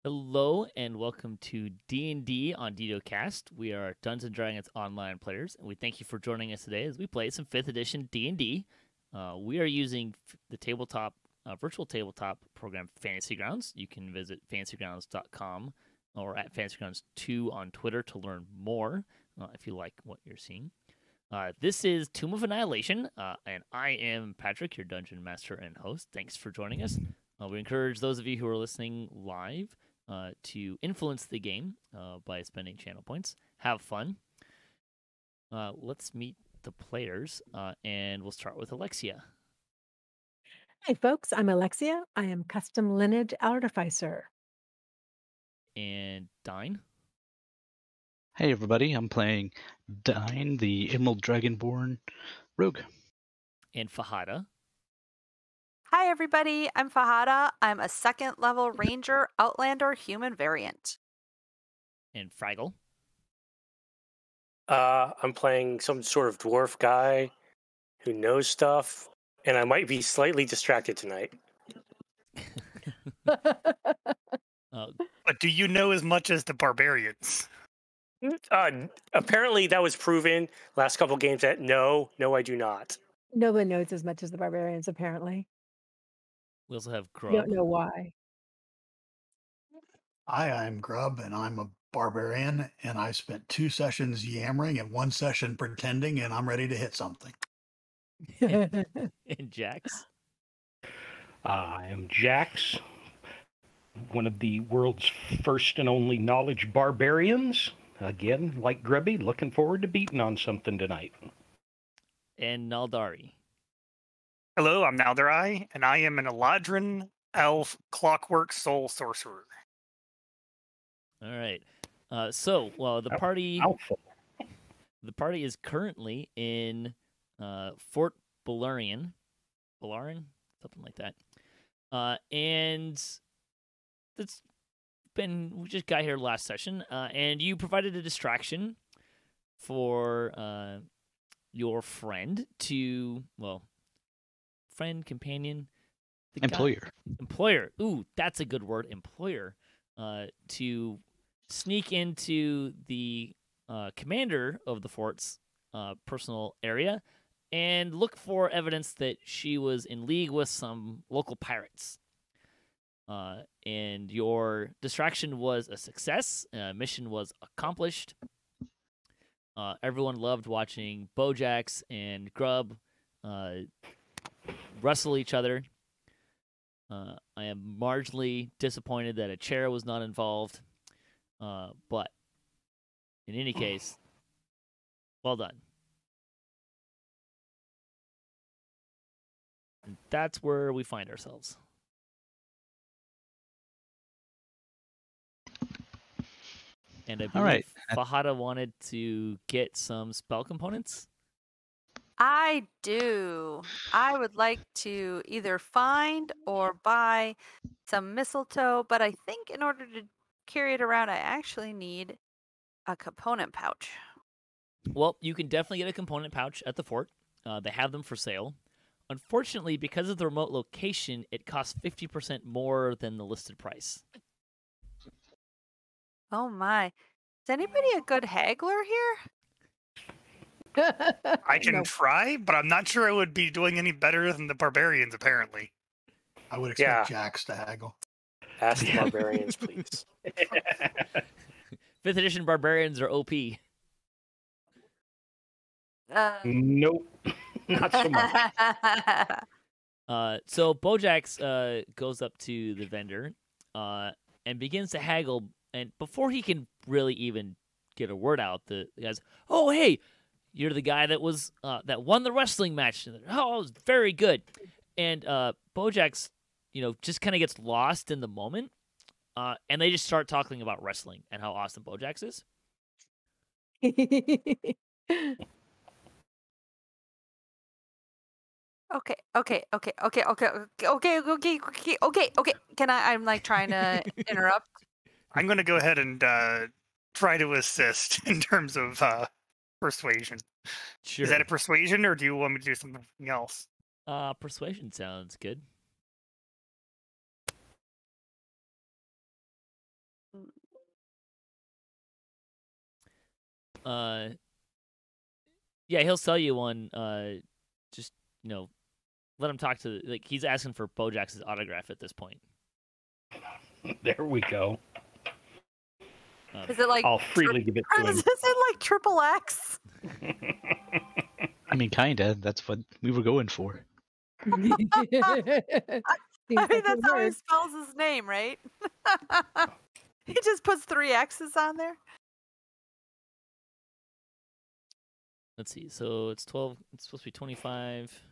Hello and welcome to D&D on DDOCast. We are Dungeons & Dragons online players, and we thank you for joining us today as we play some 5th edition D&D. We are using the virtual tabletop program Fantasy Grounds. You can visit fantasygrounds.com or at fantasygrounds2 on Twitter to learn more if you like what you're seeing. This is Tomb of Annihilation, and I am Patrick, your Dungeon Master and host. Thanks for joining us. We encourage those of you who are listening live to influence the game by spending channel points. Have fun. Let's meet the players, and we'll start with Alexsia. Hey folks, I'm Alexsia. I am Custom Lineage Artificer. And Dyne. Hey everybody, I'm playing Dyne, the Emerald Dragonborn Rogue. And Fahada. Hi everybody, I'm Fahada. I'm a 2nd level Ranger Outlander human variant. And Fraggle. I'm playing some sort of dwarf guy who knows stuff, and I might be slightly distracted tonight. But do you know as much as the barbarians? Apparently that was proven last couple games that no, I do not. No one knows as much as the barbarians, apparently. We also have I Grub. don't know why. Hi, I'm Grub, and I'm a barbarian, and I spent 2 sessions yammering and 1 session pretending, and I'm ready to hit something. And Jhax. I am Jhax, one of the world's first and only knowledge barbarians. Again, like Grubby, looking forward to beating on something tonight. And Naldarai. Hello, I'm Naldarai, and I am an Eladrin elf clockwork soul sorcerer. All right. The party is currently in Fort Balarian, something like that. And we just got here last session, and you provided a distraction for your friend companion, employer. Ooh, that's a good word, employer. To sneak into the commander of the fort's personal area and look for evidence that she was in league with some local pirates. And your distraction was a success. Mission was accomplished. Everyone loved watching Bojaxxx and Grub wrestle each other. I am marginally disappointed that a chair was not involved. But in any case, well done. And that's where we find ourselves. And I believe Fahada wanted to get some spell components. I do. I would like to either find or buy some mistletoe, but I think in order to carry it around, I actually need a component pouch. Well, you can definitely get a component pouch at the fort. They have them for sale. Unfortunately, because of the remote location, it costs 50% more than the listed price. Oh my. Is anybody a good haggler here? I can try, but I'm not sure I would be doing any better than the barbarians, apparently. I would expect Jhax to haggle. Ask the barbarians, please. 5th edition barbarians are OP. Nope. Not so much. So Bojaxxx goes up to the vendor and begins to haggle. And before he can really even get a word out, the guy's, "Oh, hey, you're the guy that was that won the wrestling match." "Oh, it was very good." And Bojaxxx, just kind of gets lost in the moment, and they just start talking about wrestling and how awesome Bojaxxx is. Okay. Can I'm like trying to interrupt. I'm going to go ahead and try to assist in terms of persuasion. Sure. Is that a persuasion, or do you want me to do something else? Persuasion sounds good. Yeah, he'll sell you one. Just let him talk to he's asking for Bojaxx's autograph at this point. There we go. Is it like I'll freely give it to Is him. it like Triple-X? I mean, kinda. That's what we were going for. I mean, that's how he spells his name, right? He just puts 3 X's on there. Let's see. So it's 12. It's supposed to be 25.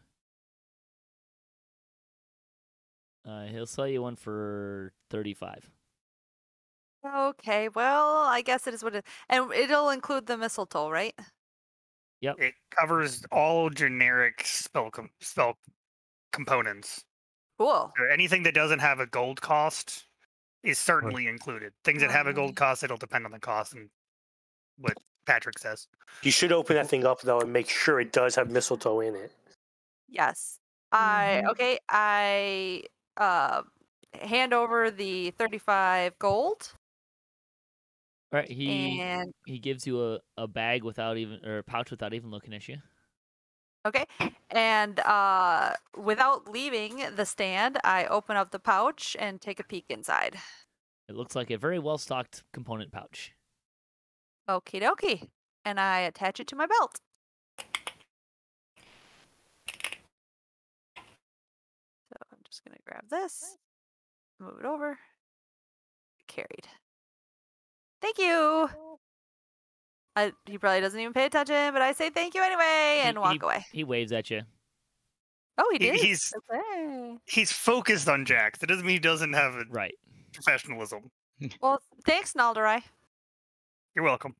He'll sell you one for 35. Okay, well, I guess it is what it is. And it'll include the mistletoe, right? Yep. It covers all generic spell components. Cool. So anything that doesn't have a gold cost is certainly included. Things that have a gold cost, it'll depend on the cost and what Patrick says. You should open that thing up though and make sure it does have mistletoe in it. Yes. Mhm. I hand over the 35 gold. All right. He And gives you a bag without even or a pouch without even looking at you. okay. And without leaving the stand, I open up the pouch and take a peek inside. It looks like a very well stocked component pouch. Okie dokie. And I attach it to my belt. So I'm just going to grab this, move it over. Carried. Thank you. He probably doesn't even pay attention, but I say thank you anyway and walk away. He waves at you. Oh, he did? He's Okay. he's focused on Jhax. That doesn't mean he doesn't have a Right. professionalism. Well, thanks, Naldarai. You're welcome.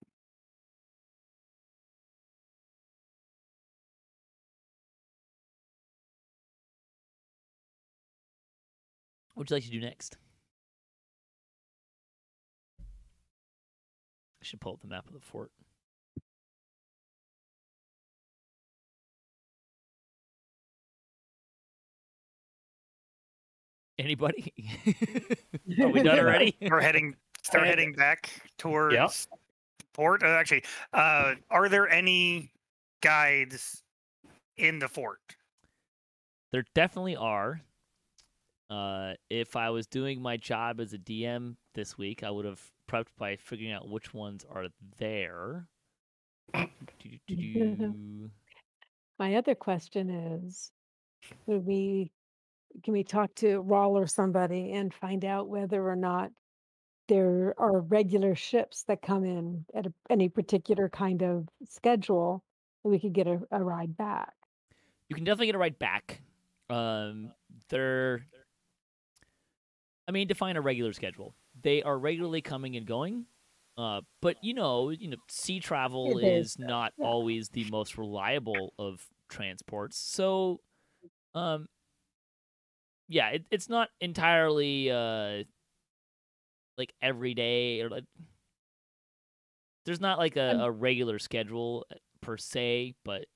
What would you like to do next? I should pull up the map of the fort. Anybody? Are we done already? Start heading back towards port. Actually, are there any guides in the fort? There definitely are. If I was doing my job as a DM this week, I would have prepped by figuring out which ones are there. My other question is, can we talk to Rawl or somebody and find out whether or not there are regular ships that come in at any particular kind of schedule that we could get a ride back? You can definitely get a ride back. Define a regular schedule. They are regularly coming and going. But sea travel is not always the most reliable of transports. So, it's not entirely like every day or there's not like a regular schedule per se, but.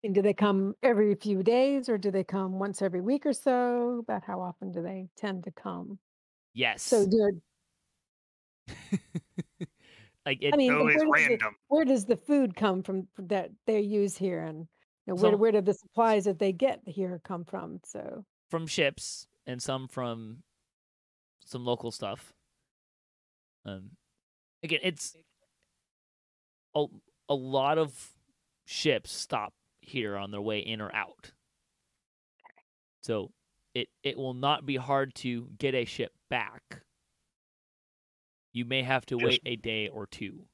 And do they come every few days or do they come once every week or so? About how often do they tend to come? Yes. So where does the food come from that they use here, and where do the supplies that they get here come from? So from ships and some from some local stuff. Again, it's a lot of ships stop here on their way in or out. So it will not be hard to get a ship back. You may have to wait a day or two.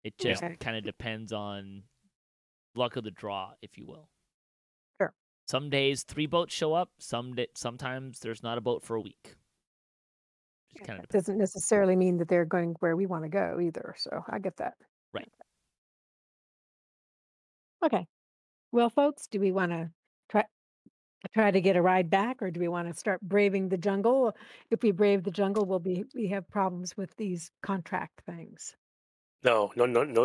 It just kind of depends on luck of the draw, if you will. Sure. Some days 3 boats show up. Sometimes there's not a boat for a week. Just kind of doesn't necessarily mean that they're going where we want to go either. So I get that. Right. Okay. Well, folks, do we want to try to get a ride back, or do we want to start braving the jungle? If we brave the jungle, we have problems with these contract things. No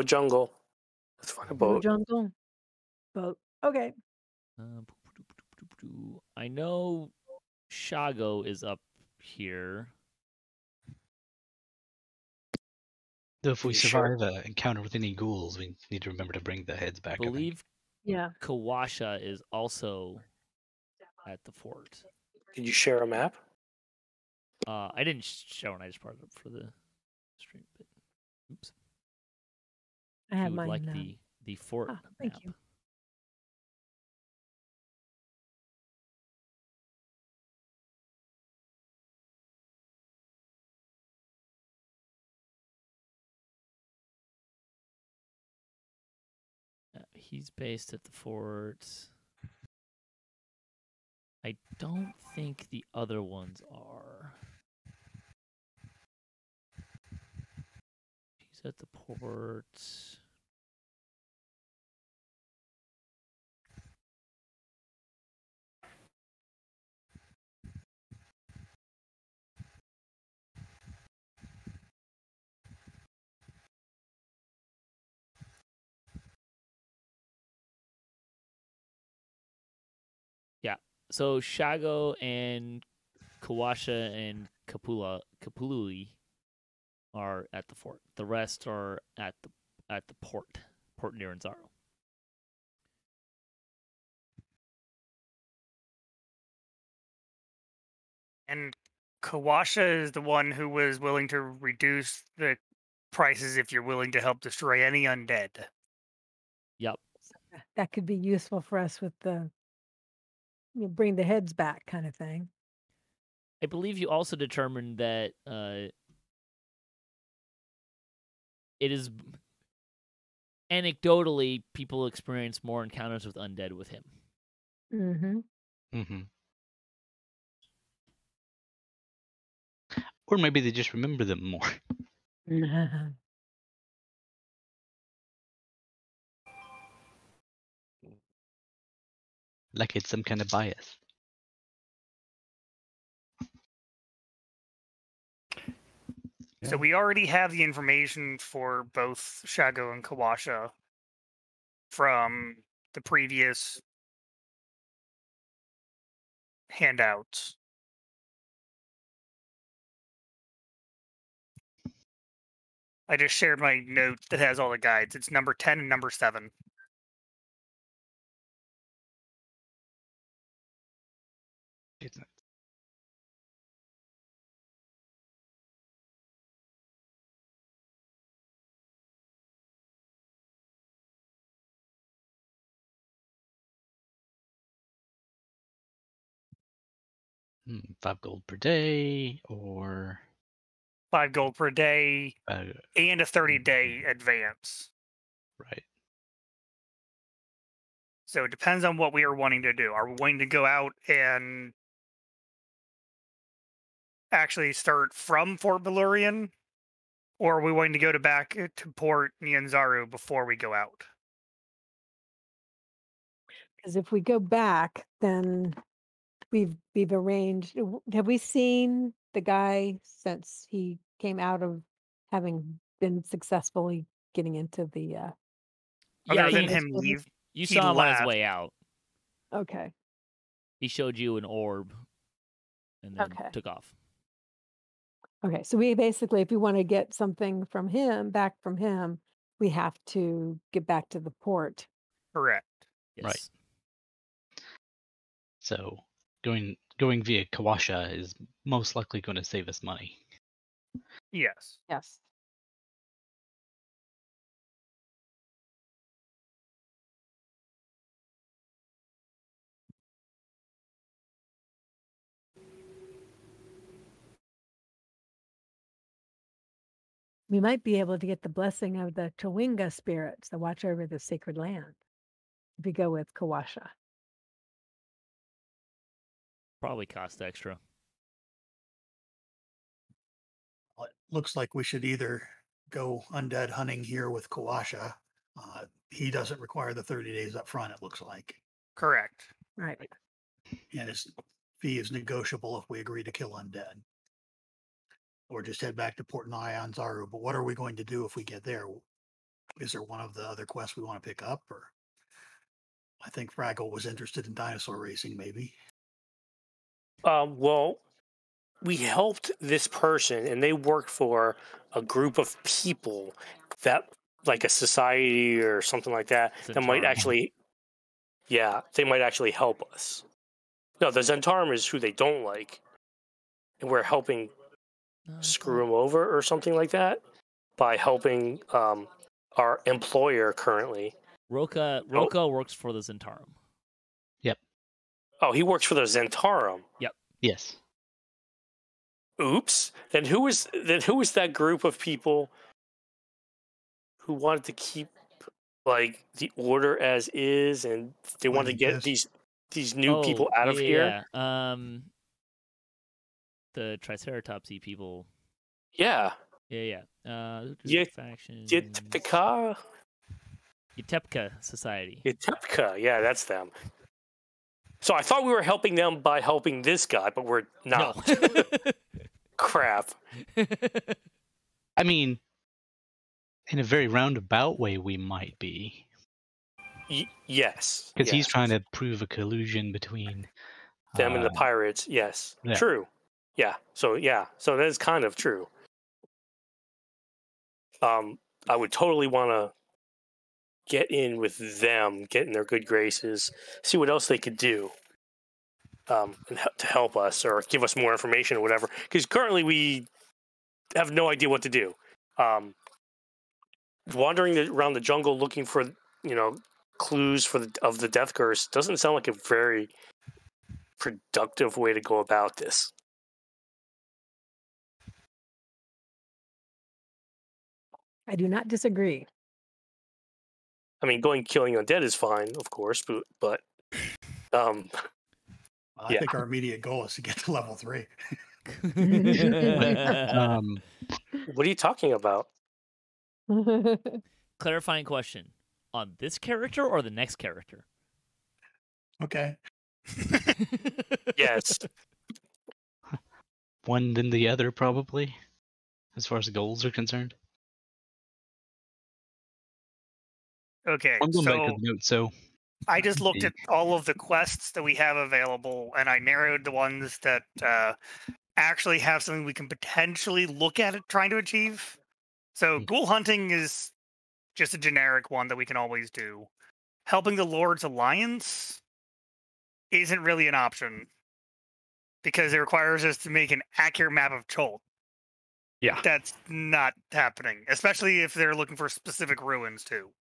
jungle. Let's find a boat. No jungle. Boat. Okay. I know Shago is up here. Though if we You sure? survive an encounter with any ghouls, we need to remember to bring the heads back. I believe Yeah. Kawasha is also at the fort. Did you share a map? I didn't show it. I just brought it up for the stream. But, oops. I If have you would mine like now. the fort Thank map. you. He's based at the fort. I don't think the other ones are. He's at the port. Yeah. So Shago and Kawasha and Kapului are at the fort. The rest are at the port near Anzaro. And Kawasha is the one who was willing to reduce the prices if you're willing to help destroy any undead. Yep. That could be useful for us with the bring the heads back kind of thing. I believe you also determined that it is anecdotally people experience more encounters with undead with him. Mm-hmm. Mm-hmm. Or maybe they just remember them more. Like it's some kind of bias. So we already have the information for both Shago and Kawasha from the previous handouts. I just shared my note that has all the guides. It's number 10 and number 7. $5 gold per day, or 5 gold per day, and a 30-day advance. Right. So it depends on what we are wanting to do. Are we wanting to go out and actually start from Fort Belurian? Or are we wanting to go back to Port Nyanzaru before we go out? Because if we go back, then we've arranged. Have we seen the guy since he came out of having been successfully getting into the? Other than you- him leave, You he saw him on his left. way out. Okay. He showed you an orb and then Okay. took off. Okay. So we basically, if we want to get something from him, back from him, we have to get back to the port. Correct. Yes. Right. So going via Kawasha is most likely going to save us money. Yes. Yes. We might be able to get the blessing of the Chawinga spirits that watch over the sacred land if we go with Kawasha. Probably cost extra. Well, it looks like we should either go undead hunting here with Kawasha. He doesn't require the 30 days up front, it looks like. Correct. Right. And his fee is negotiable if we agree to kill undead. Or just head back to Port Nyanzaru. But what are we going to do if we get there? Is there one of the other quests we want to pick up? Or I think Fraggle was interested in dinosaur racing, maybe. Well, we helped this person, and they worked for a group of people that, like a society or something like that, that might actually, they might actually help us. No, the Zentarum is who they don't like, and we're helping screw them over or something like that by helping our employer currently. Roka works for the Zentarum. Yep. Oh, he works for the Zentarum. Yep. Yes. Oops. Then who was that group of people who wanted to keep like the order as is, and they wanted to get these new people out of here? Yeah. The Triceratopsy people. Yeah. Yeah. Factions. Ytepka Society. Ytepka, yeah, that's them. So I thought we were helping them by helping this guy, but we're not. No. Crap. I mean, in a very roundabout way, we might be. Yes. Because he's trying to prove a collusion between them and the pirates. Yes. Yeah. True. Yeah. So that is kind of true. I would totally want to get in with them, get in their good graces, see what else they could do and to help us or give us more information or whatever. Because currently we have no idea what to do. Wandering around the jungle looking for, clues of the death curse doesn't sound like a very productive way to go about this. I do not disagree. I mean, killing undead is fine, of course, but I think our immediate goal is to get to level 3. What are you talking about? Clarifying question. On this character or the next character? Okay. Yes. One then the other, probably, as far as the goals are concerned. Okay, I'm going back to the notes, so I just looked at all of the quests that we have available, and I narrowed the ones that actually have something we can potentially look at trying to achieve. So ghoul hunting is just a generic one that we can always do. Helping the Lord's Alliance isn't really an option because it requires us to make an accurate map of Chult. Yeah. That's not happening, especially if they're looking for specific ruins, too.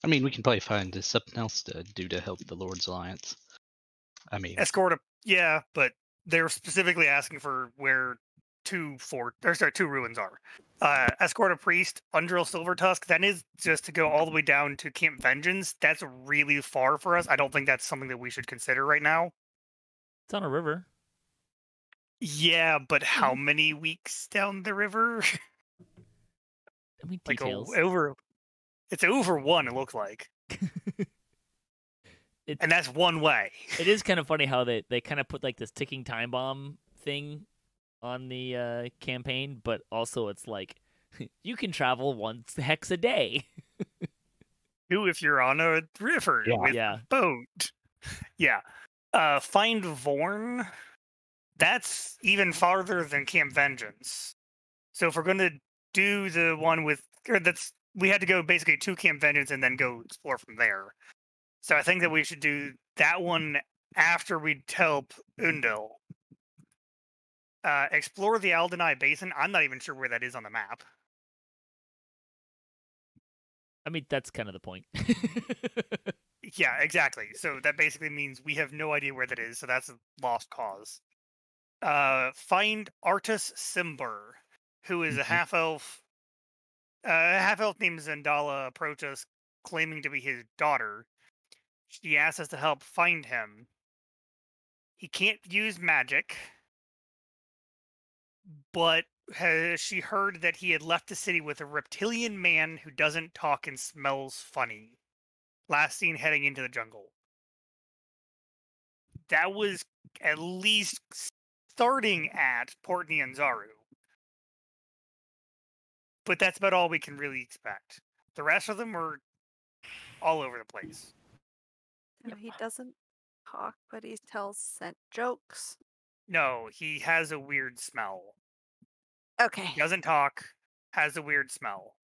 I mean, we can probably find something else to do to help the Lord's Alliance. I mean, yeah, but they're specifically asking for where two ruins are. Escort a priest, Undrill Silvertusk. That is just to go all the way down to Camp Vengeance. That's really far for us. I don't think that's something that we should consider right now. It's on a river. Yeah, but how many weeks down the river? I mean, details. It's over one, it looks like. And that's one way. It is kind of funny how they kind of put like this ticking time bomb thing on the campaign, but also it's like, you can travel once hex a day. If you're on a river with a boat. Yeah. Find Vorn. That's even farther than Camp Vengeance. So if we're going to do the one we had to go basically to Camp Vengeance and then go explore from there. So I think that we should do that one after we help Undil. Explore the Aldanai Basin. I'm not even sure where that is on the map. I mean, that's kind of the point. Yeah, exactly. So that basically means we have no idea where that is, so that's a lost cause. Find Artus Simber, who is a half-elf. Half-elf named Zendala approached us claiming to be his daughter. She asked us to help find him. He can't use magic, but she heard that he had left the city with a reptilian man who doesn't talk and smells funny. Last seen heading into the jungle. That was at least starting at Port Nyanzaru. But that's about all we can really expect. The rest of them are all over the place. No, he doesn't talk, but he tells scent jokes. No, he has a weird smell. Okay. Doesn't talk, has a weird smell.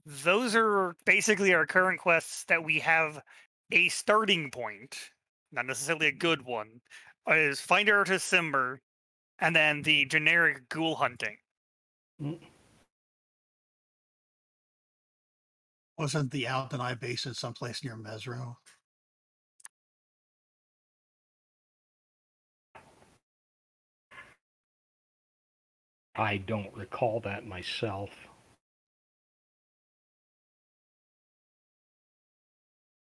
Those are basically our current quests that we have a starting point, not necessarily a good one, is find Artis Simber, and then the generic ghoul hunting. Wasn't the Naldarai basin someplace near Mesro? I don't recall that myself.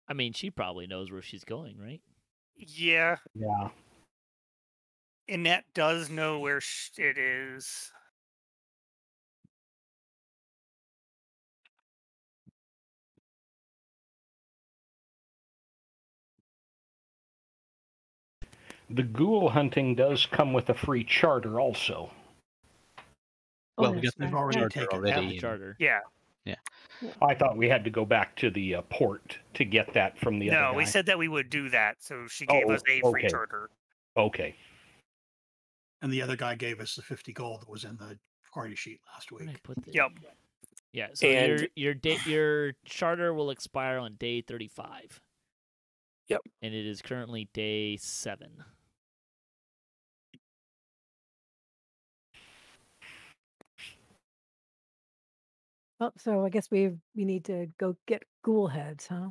I mean, she probably knows where she's going, right? Yeah. Yeah. Annette does know where it is. The ghoul hunting does come with a free charter also. Well, we got We've the already charter taken already. The charter. Yeah. I thought we had to go back to the port to get that from the other No, guy. we said that we would do that, so she gave us a free okay. charter. Okay. And the other guy gave us the 50 gold that was in the party sheet last Where did I week. put this? Yep. Yeah, so And- your charter will expire on day 35. Yep. And it is currently day 7. Well, so I guess we need to go get ghoul heads, huh?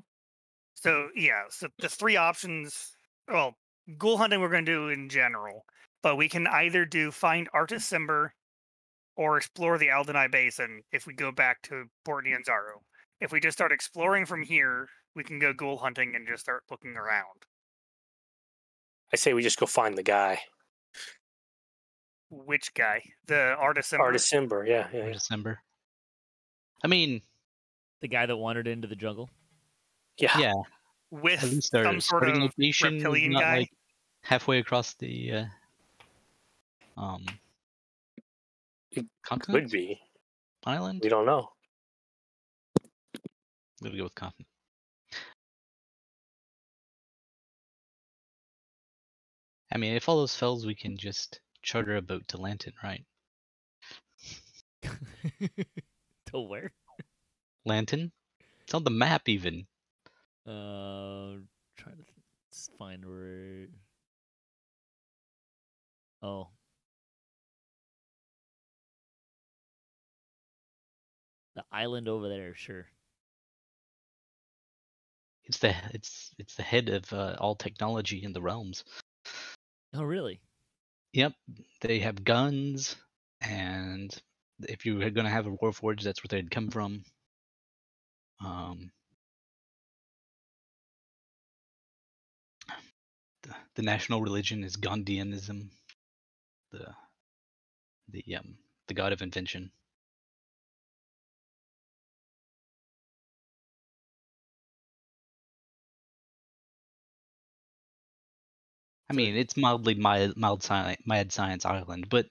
So yeah, so the 3 options. Well, ghoul hunting we're going to do in general, but we can either do find Artis Simber or explore the Naldarai Basin if we go back to Port Nyanzaru. If we just start exploring from here, we can go ghoul hunting and just start looking around. I say we just go find the guy. Which guy? The Artis Simber? Artis Simber, yeah. December. I mean, The guy that wandered into the jungle. yeah. With At least our some sort starting of location is reptilian not guy? like halfway across the It continent, Could be. island. We don't know. I'm gonna go with continent. I mean, if all those fails, we can just charter a boat to Lanton, right? To where? Lanton? It's on the map, even. Trying to find where. Oh. The island over there, sure. It's the head of all technology in the realms. Oh, really? Yep, they have guns, and if you were gonna have a warforged, that's where they'd come from. The national religion is Gandhianism, the god of invention. I mean, it's mildly mad science island, but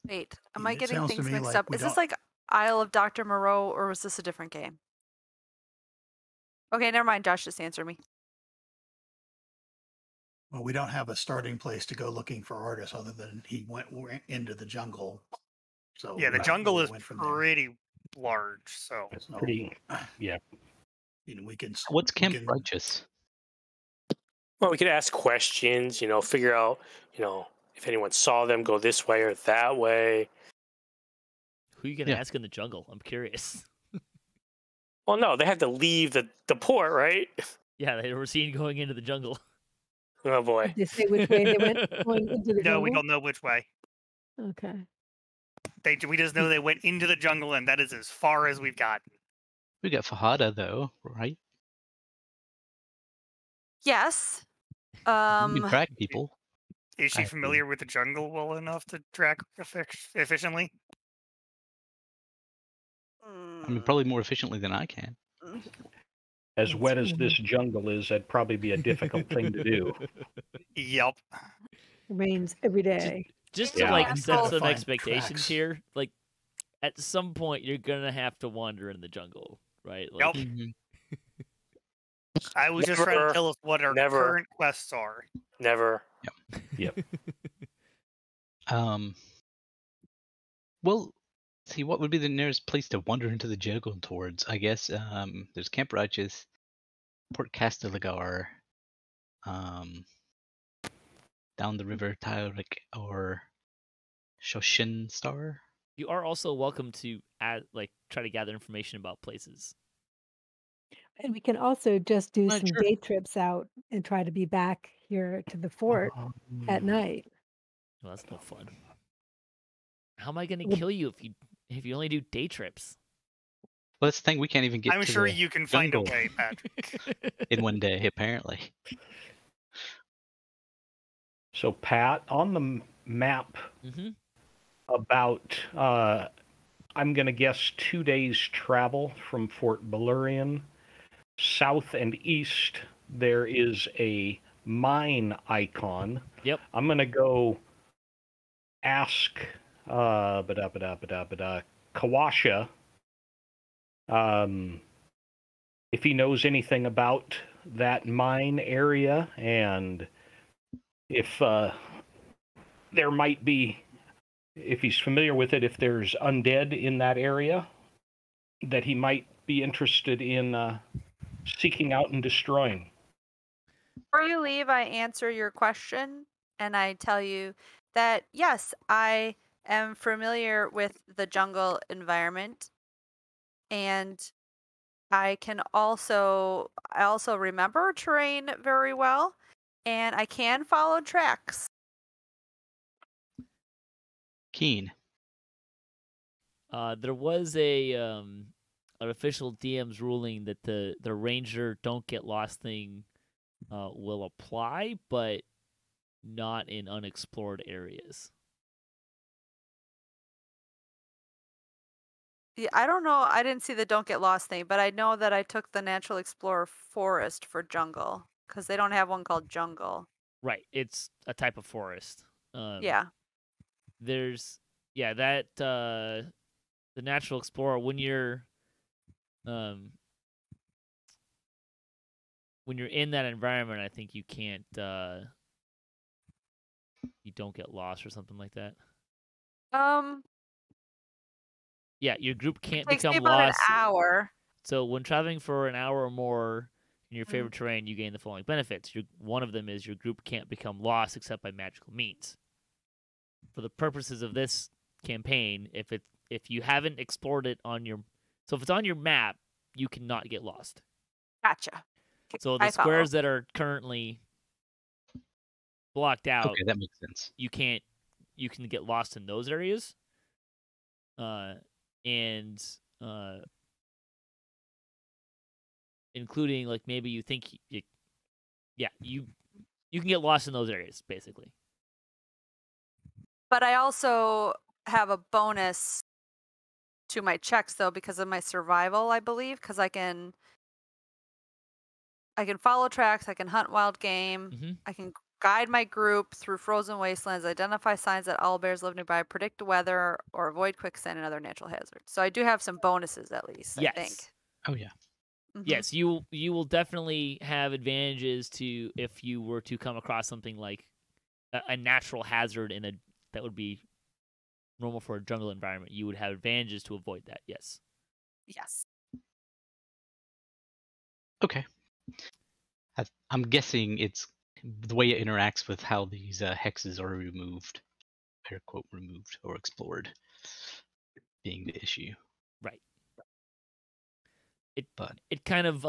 Wait, am Yeah, I it getting sounds to things me mixed like up? we Is this don't- like Isle of Dr. Moreau, or was this a different game? Okay, never mind. Josh, just answer me. Well, we don't have a starting place to go looking for Artis other than he went into the jungle. So Yeah, the we jungle is went from there. pretty large, so It's So, pretty. Yeah. You know, we can. what's we Camp can- Righteous? Well, we could ask questions, figure out, if anyone saw them go this way or that way. Who you gonna Yeah. ask in the jungle? I'm curious. Well, no, they have to leave the port, right? Yeah, they were seen going into the jungle. Oh boy. Did they say which way they went going into the no, we jungle? don't know which way. Okay. We just know they went into the jungle, and that is as far as we've gotten. We got Fahada though, right? Yes. We can track people. Is she I familiar with the jungle well enough to track efficiently? I mean, probably more efficiently than I can. As wet as this jungle is, that'd probably be a difficult thing to do. Yep. Rains every day. Just Yeah. to like And set gotta some find expectations tracks. here, like at some point you're gonna have to wander in the jungle, right? Like, Yep. Mhm. I was just trying to tell us what our current quests are. Never. Yep. Well, see, what would be the nearest place to wander into the jungle towards? I guess there's Camp Righteous, Port Castilegar, down the river Tyric, or Shoshin Star. You are also welcome to try to gather information about places. And we can also just do some day trips out and try to be back here to the fort at night. Well, that's no fun. How am I going to kill you if you only do day trips? Well, that's the thing. We can't even get. I'm sure you can find a way, Patrick. In one day, apparently. So, Pat, on the map, about I'm going to guess 2 days travel from Fort Balurian. South and east, there is a mine icon. Yep. I'm going to go ask Kawasha if he knows anything about that mine area, and if there might be, if he's familiar with it, if there's undead in that area that he might be interested in seeking out and destroying. Before you leave, I answer your question, and I tell you that, yes, I am familiar with the jungle environment, and I also remember terrain very well, and I can follow tracks. Keen. There was an official DM's ruling that the ranger don't get lost thing will apply, but not in unexplored areas. Yeah, I don't know. I didn't see the don't get lost thing, but I know that I took the natural explorer forest for jungle because they don't have one called jungle. Right. It's a type of forest. Yeah. There's that the natural explorer when you're in that environment, I think you can't you don't get lost or something like that. Yeah, your group can't become about lost. An hour. So when traveling for an hour or more in your favorite terrain, you gain the following benefits. One of them is your group can't become lost except by magical means. For the purposes of this campaign, if you haven't explored it so if it's on your map, you cannot get lost. Gotcha. So the squares that are currently blocked out, okay, that makes sense. You can get lost in those areas. Including like maybe you think you can get lost in those areas basically. But I also have a bonus to my checks though because of my survival, I believe, because I can follow tracks, I can hunt wild game, I can guide my group through frozen wastelands, identify signs that owlbears live nearby, predict the weather, or avoid quicksand and other natural hazards. So I do have some bonuses at least, yes. I think. Oh yeah. Yes, you will definitely have advantages to if you were to come across something like a natural hazard that would be normal for a jungle environment. You would have advantages to avoid that. Yes. Yes. Okay. I'm guessing it's the way it interacts with how these hexes are removed, air quote removed or explored, being the issue. Right. It kind of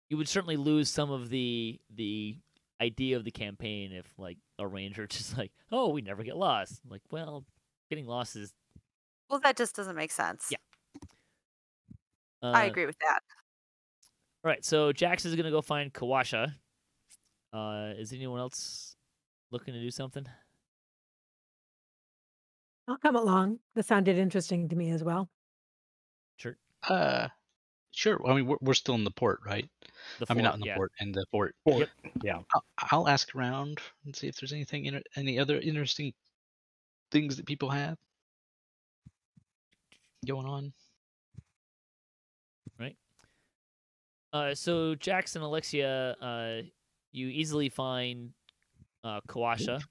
you would certainly lose some of the idea of the campaign if like a ranger just like, oh, we never get lost. Like, well, getting lost is that just doesn't make sense. Yeah. I agree with that. All right, so Jhax is gonna go find Kawasha. Is anyone else looking to do something? I'll come along. That sounded interesting to me as well. Sure. Sure. I mean, we're still in the port, right? I mean, not in the port, in the fort. Yep. Yeah. I'll ask around and see if there's any other interesting things that people have going on. Right. So Jhax and Alexsia, you easily find Kawasha.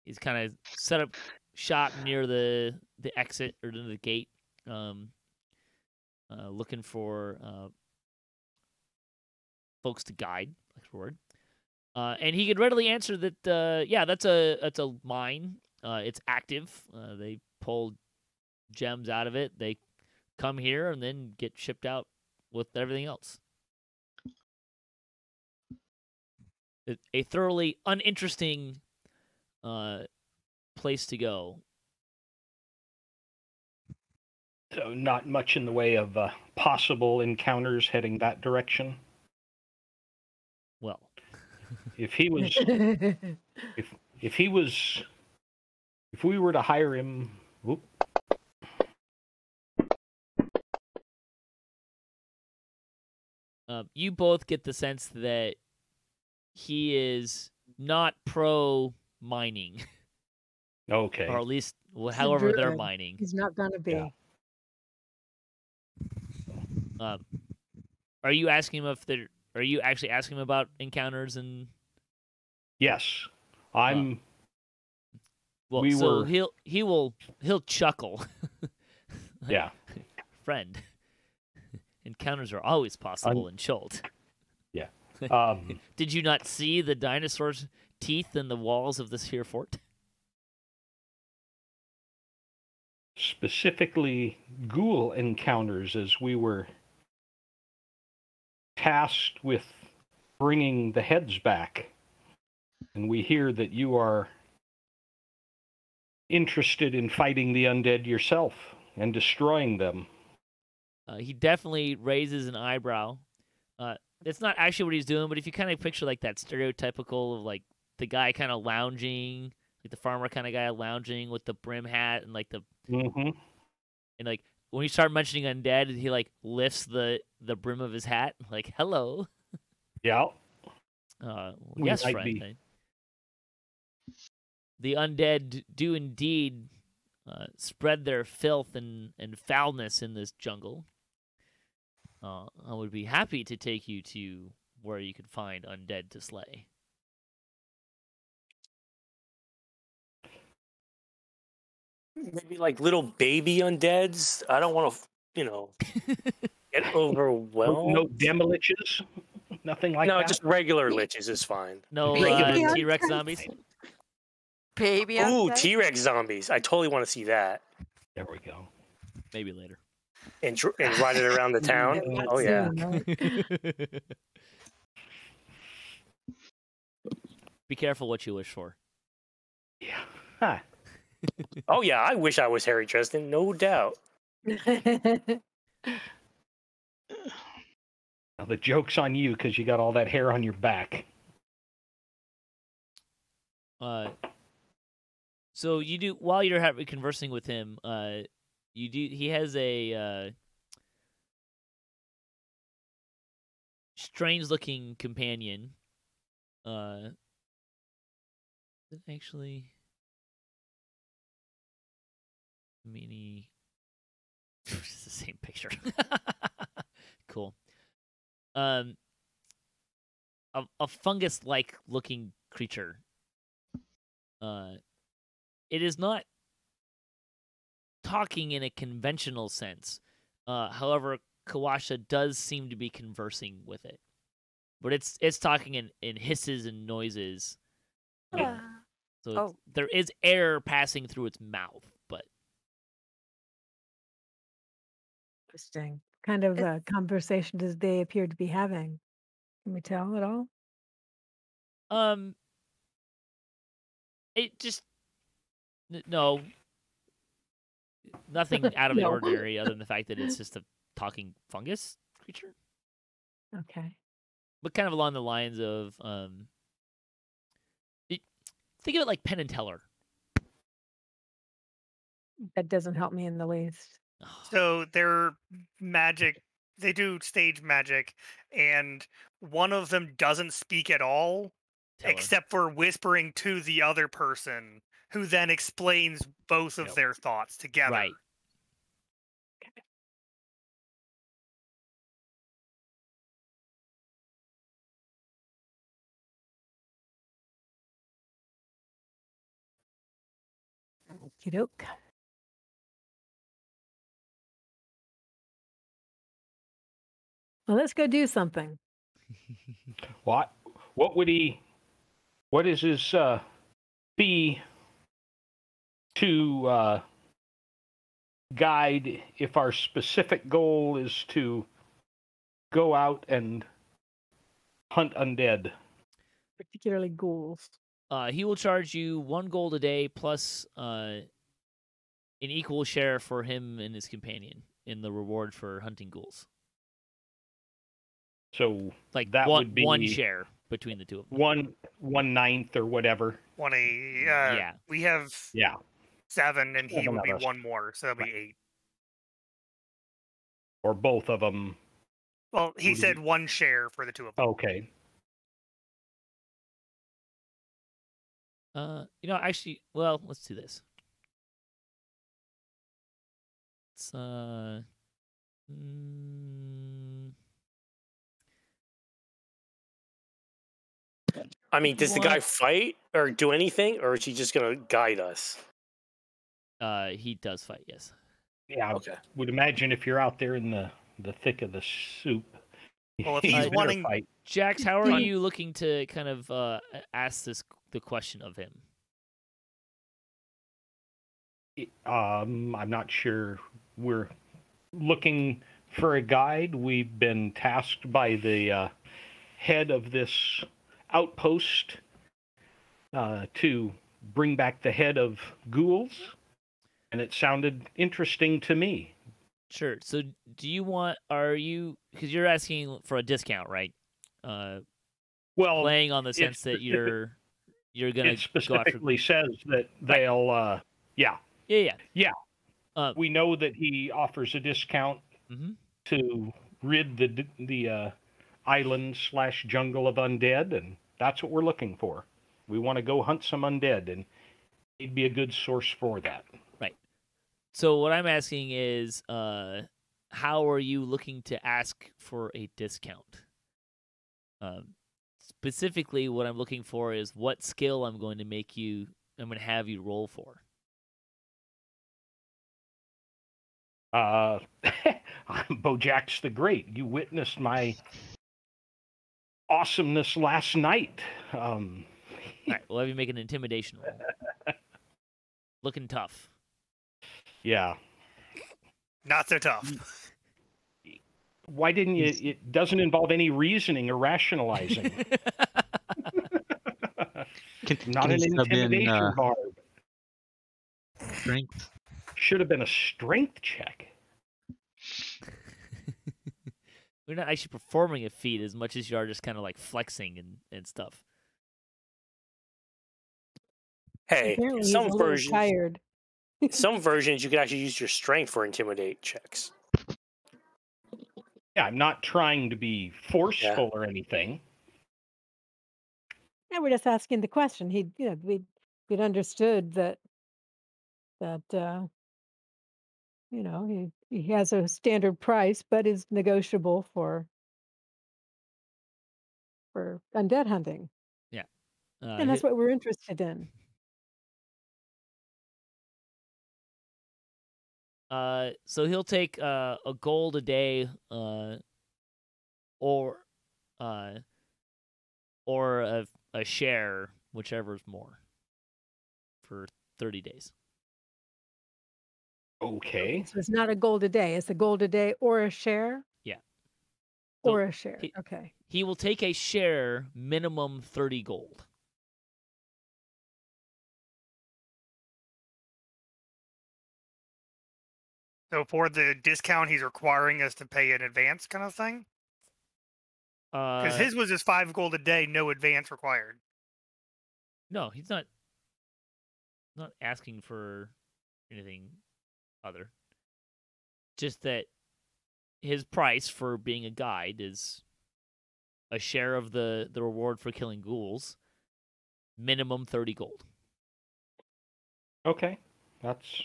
He's kind of set up shop near the exit or the gate, looking for folks to guide. That's the word. And he could readily answer that. Yeah, that's a mine. It's active. They pull gems out of it. They come here and then get shipped out with everything else. A thoroughly uninteresting place to go. So not much in the way of possible encounters heading that direction. Well, if he was, if we were to hire him, whoop. You both get the sense that he is not pro mining. Okay. Or at least however they're mining. He's not going to be. Yeah. Are you asking him are you actually asking him about encounters and? Yes, I'm. Well, he'll chuckle. Yeah. Friend. Encounters are always possible in Chult. Yeah. Did you not see the dinosaur's teeth in the walls of this here fort? Specifically, ghoul encounters, as we were tasked with bringing the heads back. And we hear that you are interested in fighting the undead yourself and destroying them. He definitely raises an eyebrow. It's not actually what he's doing, but if you kind of picture like that stereotypical of like the guy kind of lounging, like the farmer kind of guy lounging with the brim hat and like the and like when you start mentioning undead, he like lifts the brim of his hat, like hello. Yeah. Yes, friend. The undead do indeed spread their filth and foulness in this jungle. I would be happy to take you to where you could find undead to slay. Maybe like little baby undeads. I don't want to, get overwhelmed. No demoliches? Nothing like that? No, just regular liches is fine. No T-Rex zombies? Baby Ooh, T-Rex zombies. I totally want to see that. There we go. Maybe later. And ride it around the town? Oh, yeah. Be careful what you wish for. Yeah. Huh. Oh, yeah, I wish I was Harry Dresden, no doubt. Now the joke's on you because you got all that hair on your back. So you do while you're conversing with him. He has a strange-looking companion. Actually, it's the same picture. Cool. A fungus-like looking creature. It is not talking in a conventional sense. However, Kawasha does seem to be conversing with it. But it's talking in hisses and noises. So there is air passing through its mouth, but... Interesting. Kind of a conversation does they appear to be having? Can we tell at all? It just... No. Nothing out of the ordinary other than the fact that it's just a talking fungus creature. Okay. But kind of along the lines of... think of it like Penn and Teller. That doesn't help me in the least. So they're magic. They do stage magic, and one of them doesn't speak at all, except for whispering to the other person, who then explains both of their thoughts together. Right. Okey doke. Well, let's go do something. What is his fee to guide if our specific goal is to go out and hunt undead? Particularly ghouls. He will charge you 1 gold a day plus an equal share for him and his companion in the reward for hunting ghouls. So like that would be 1 share between the two of them. 1/9 or whatever. Yeah. We have 7, and he 7 would be of us. 1 more, so that'd be 8. Or both of them. Well, he said 1 share for the 2 of them. Okay. Actually, well, let's do this. It's I mean, does the guy fight or do anything, or is he just going to guide us? He does fight, yes. Yeah, Okay. I would imagine if you're out there in the thick of the soup. Well, if he's wanting fight. Jhax, how are you looking to kind of ask the question of him? I'm not sure. We're looking for a guide. We've been tasked by the head of this outpost to bring back the head of ghouls, and it sounded interesting to me. Sure. So because you're asking for a discount, right? Well, playing on the sense that you're going to it specifically says that they'll Yeah. We know that he offers a discount to rid the island/jungle of undead, and that's what we're looking for. We want to go hunt some undead, and he'd be a good source for that. Right. So what I'm asking is, how are you looking to ask for a discount? Specifically, what I'm looking for is what skill I'm going to have you roll for. Bojaxxx the Great, you witnessed my awesomeness last night. All right, we'll have you make an intimidation roll. Looking tough. Yeah. Not so tough. Why didn't you? It doesn't involve any reasoning or rationalizing. Not an intimidation bar. Strength. Should have been a strength check. We're not actually performing a feat as much as you are just kind of like flexing and stuff. Hey, Apparently he's some a little versions, tired. some versions you can actually use your strength for intimidate checks. Yeah, I'm not trying to be forceful or anything. Yeah, we're just asking the question. We'd understood that he has a standard price, but is negotiable for undead hunting. Yeah. And that's what we're interested in. So he'll take a gold a day, or a share, whichever is more, for 30 days. Okay. So it's not a gold a day. It's a gold a day or a share? Yeah. Or a share. Okay. He will take a share, minimum 30 gold. So for the discount, he's requiring us to pay in advance, kind of thing. Because his was just 5 gold a day, no advance required. No, he's not asking for anything other. Just that his price for being a guide is a share of the reward for killing ghouls, minimum 30 gold. Okay. That's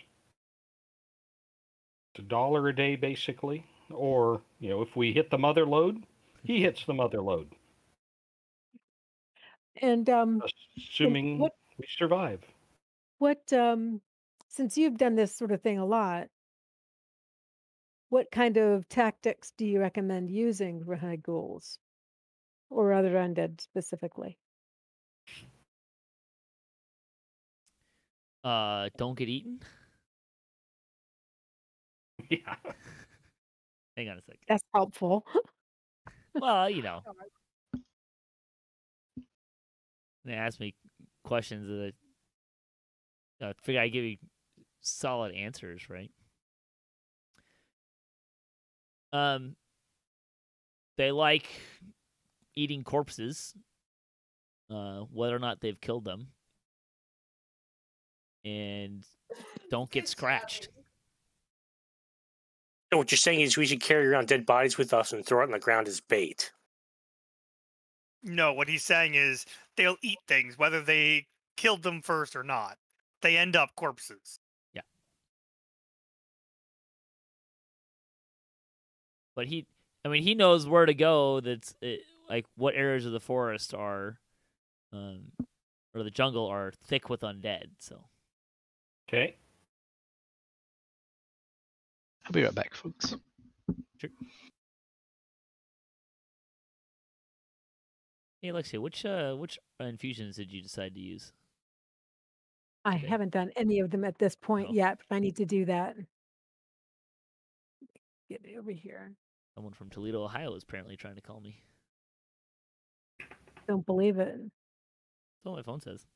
$1 a day, basically. Or, if we hit the mother load, he hits the mother load. And assuming we survive. What since you've done this sort of thing a lot, what kind of tactics do you recommend using for high ghouls or other undead specifically? Don't get eaten. Yeah. Hang on a second. That's helpful. Well, they ask me questions that I figure I give you solid answers, right? They like eating corpses, whether or not they've killed them, and don't get scratched. So what you're saying is we should carry around dead bodies with us and throw it on the ground as bait. No, what he's saying is they'll eat things, whether they killed them first or not. They end up corpses. Yeah. But he knows where to go. Like what areas of the forest or the jungle are thick with undead. So. Okay. I'll be right back, folks. Sure. Hey, Alexsia, which infusions did you decide to use? I haven't done any of them at this point yet, but I need to do that. Get it over here. Someone from Toledo, Ohio is apparently trying to call me. Don't believe it. That's what my phone says.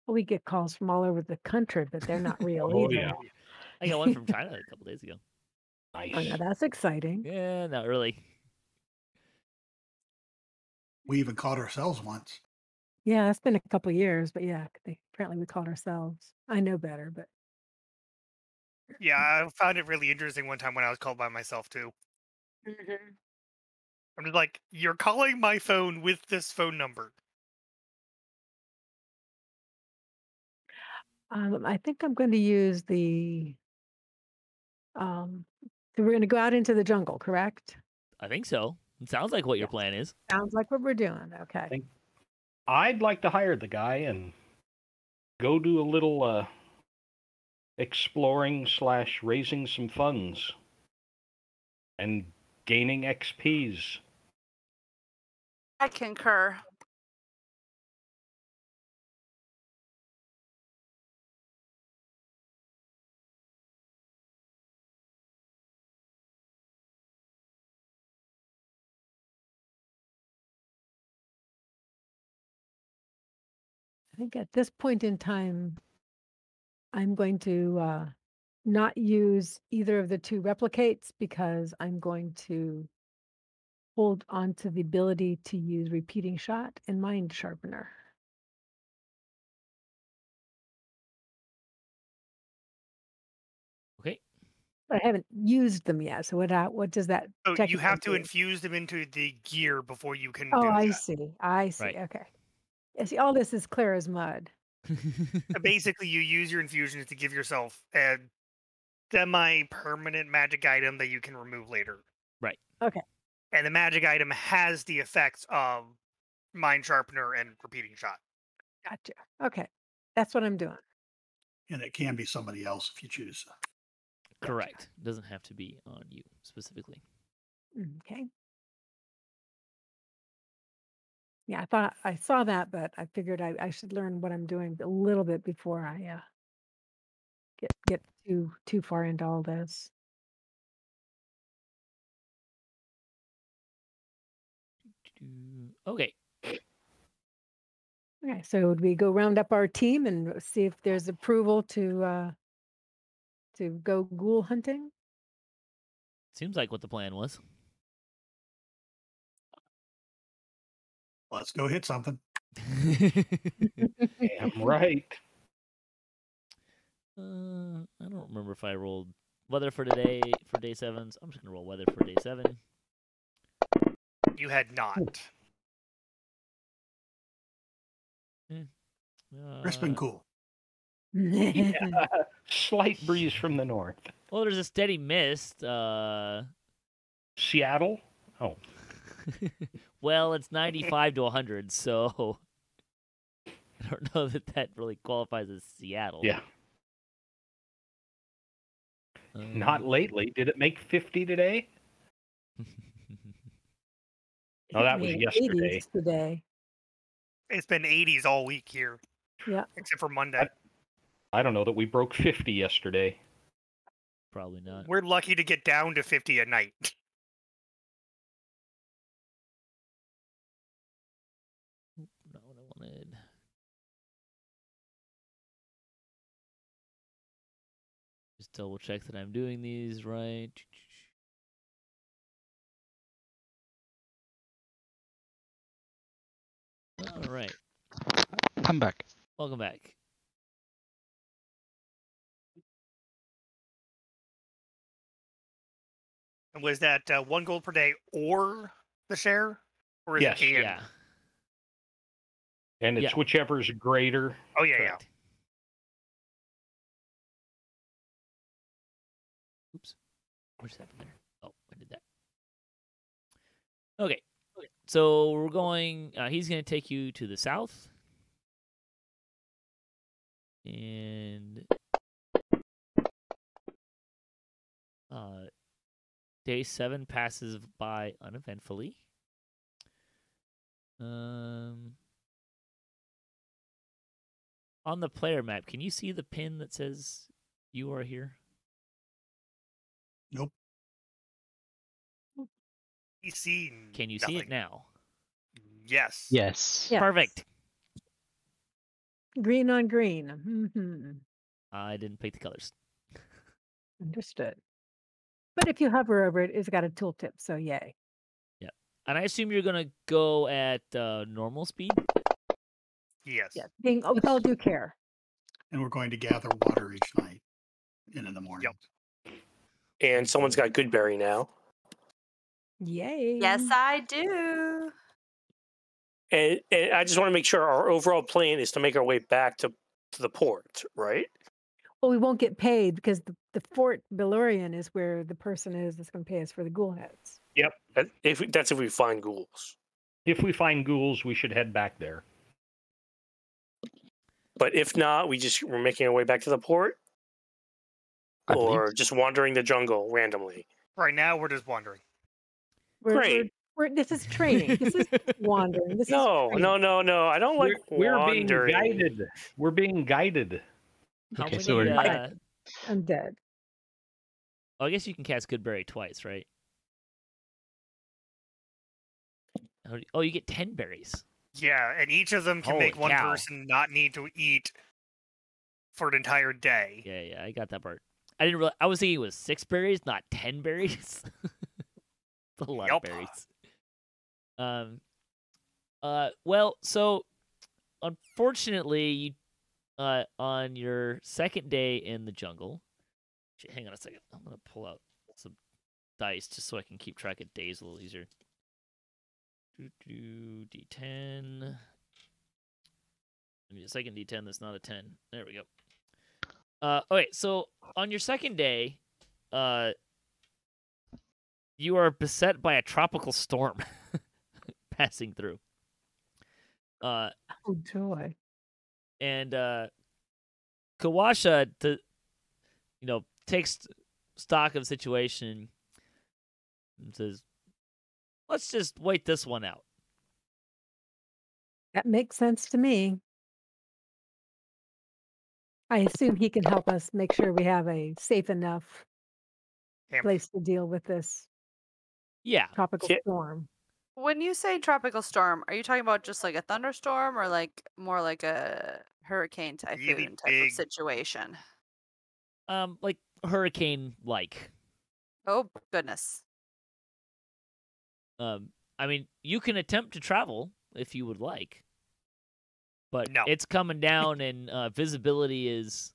Well, we get calls from all over the country, but they're not real either. Yeah. I got one from China a couple days ago. Nice. Oh, no, that's exciting. Yeah, not really. We even caught ourselves once. Yeah, that's been a couple years, but yeah, apparently we called ourselves. I know better, but Yeah, I found it really interesting one time when I was called by myself too. I'm just like, you're calling my phone with this phone number. I think I'm going to use the. So we're going to go out into the jungle, correct? I think so. It sounds like what your plan is. Sounds like what we're doing. Okay. I'd like to hire the guy and go do a little exploring / raising some funds and gaining XPs. I concur. I think at this point in time, I'm going to not use either of the two replicates because I'm going to hold on to the ability to use repeating shot and mind sharpener. Okay. But I haven't used them yet. So what does that? So you have to do? infuse them into the gear before you can Oh, do I that. see. I see. Right. Okay. Yeah, see, all this is clear as mud. Basically, you use your infusions to give yourself a semi-permanent magic item that you can remove later. Right. Okay. And the magic item has the effects of mind sharpener and repeating shot. Gotcha. Okay. That's what I'm doing. And it can be somebody else if you choose. Correct. It doesn't have to be on you specifically. Okay. Yeah, I thought I saw that, but I figured I should learn what I'm doing a little bit before I get too far into all this. Okay. Okay, so would we go round up our team and see if there's approval to go ghoul hunting? Seems like what the plan was. Let's go hit something. Damn right. I don't remember if I rolled weather for today for day 7s. I'm just gonna roll weather for day 7. You had not. Crisp and cool. Yeah. Slight breeze from the north. Well, there's a steady mist. Seattle? Oh. Well, it's 95 to 100, so I don't know that really qualifies as Seattle. Yeah. Not lately. Did it make 50 today? Oh, that was Made yesterday. 80s today. It's been 80s all week here. Yeah. Except for Monday. I don't know that we broke 50 yesterday. Probably not. We're lucky to get down to 50 at night. Not what I wanted. Just double check that I'm doing these right. All right. I'm back. Welcome back. And was that 1 gold per day or the share? Or is Yes. it and? Yeah. And it's Yeah. whichever's greater. Oh, yeah, Correct. Oops. What just happened there? Oh, I did that. Okay. So we're going. He's going to take you to the south. And day 7 passes by uneventfully. On the player map, can you see the pin that says you are here? Nope. You see Can you see it nothing. now? Yes. Yes. Yes. Perfect. Green on green. Mm-hmm. I didn't pick the colors. Understood. But if you hover over it, it's got a tooltip, so yay. And I assume you're going to go at normal speed? Yes. Yes. Being with all due care. And we're going to gather water each night and in the morning. Yep. And someone's got Goodberry now. Yay. Yes, I do. And I just want to make sure our overall plan is to make our way back to the port, right? Well, we won't get paid because the Fort Belurian is where the person is that's going to pay us for the ghoul heads. Yep. That's if we find ghouls. If we find ghouls, we should head back there. But if not, we're making our way back to the port? I believe Or so. just wandering the jungle randomly? Right now, we're just wandering. Great. This is training. This is wandering. This No. is training. I don't like We're being wandering. guided. We're being guided. How Okay, many? so we're- I'm dead. I guess you can cast Goodberry twice, right? Oh, you get 10 berries. Yeah, and each of them can Holy make one cow. person not need to eat for an entire day. Yeah, I got that part. I didn't realize. I was thinking it was 6 berries, not 10 berries. That's a lot of Yup. berries. Well, so unfortunately, on your second day in the jungle, hang on a second. I'm gonna pull out some dice just so I can keep track of days a little easier. D10. I need a second D10 that's not a 10. There we go. Okay, so on your second day, you are beset by a tropical storm passing through. Oh, joy. And Kawasha, takes stock of the situation and says, let's just wait this one out. That makes sense to me. I assume he can help us make sure we have a safe enough Yep. place to deal with this Yeah. tropical Yeah. storm. When you say tropical storm, are you talking about just like a thunderstorm or like more like a hurricane typhoon Really type big. of situation? Like hurricane-like. Oh, goodness. I mean, you can attempt to travel if you would like, but No. it's coming down, and visibility is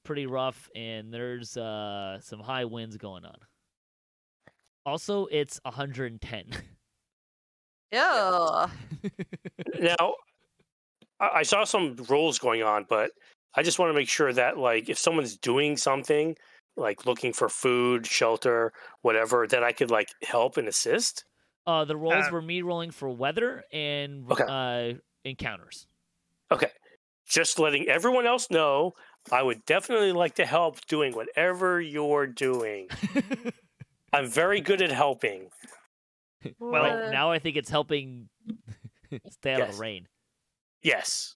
pretty rough, and there's some high winds going on. Also, it's 110. Ew. Now, I saw some rolls going on, but I just want to make sure that, like, if someone's doing something, like looking for food, shelter, whatever, that I could, like, help and assist. The rolls were me rolling for weather and Okay. encounters. Okay. Just letting everyone else know I would definitely like to help doing whatever you're doing. I'm very good at helping. Well, right now I think it's helping stay out of Yes. the rain. Yes.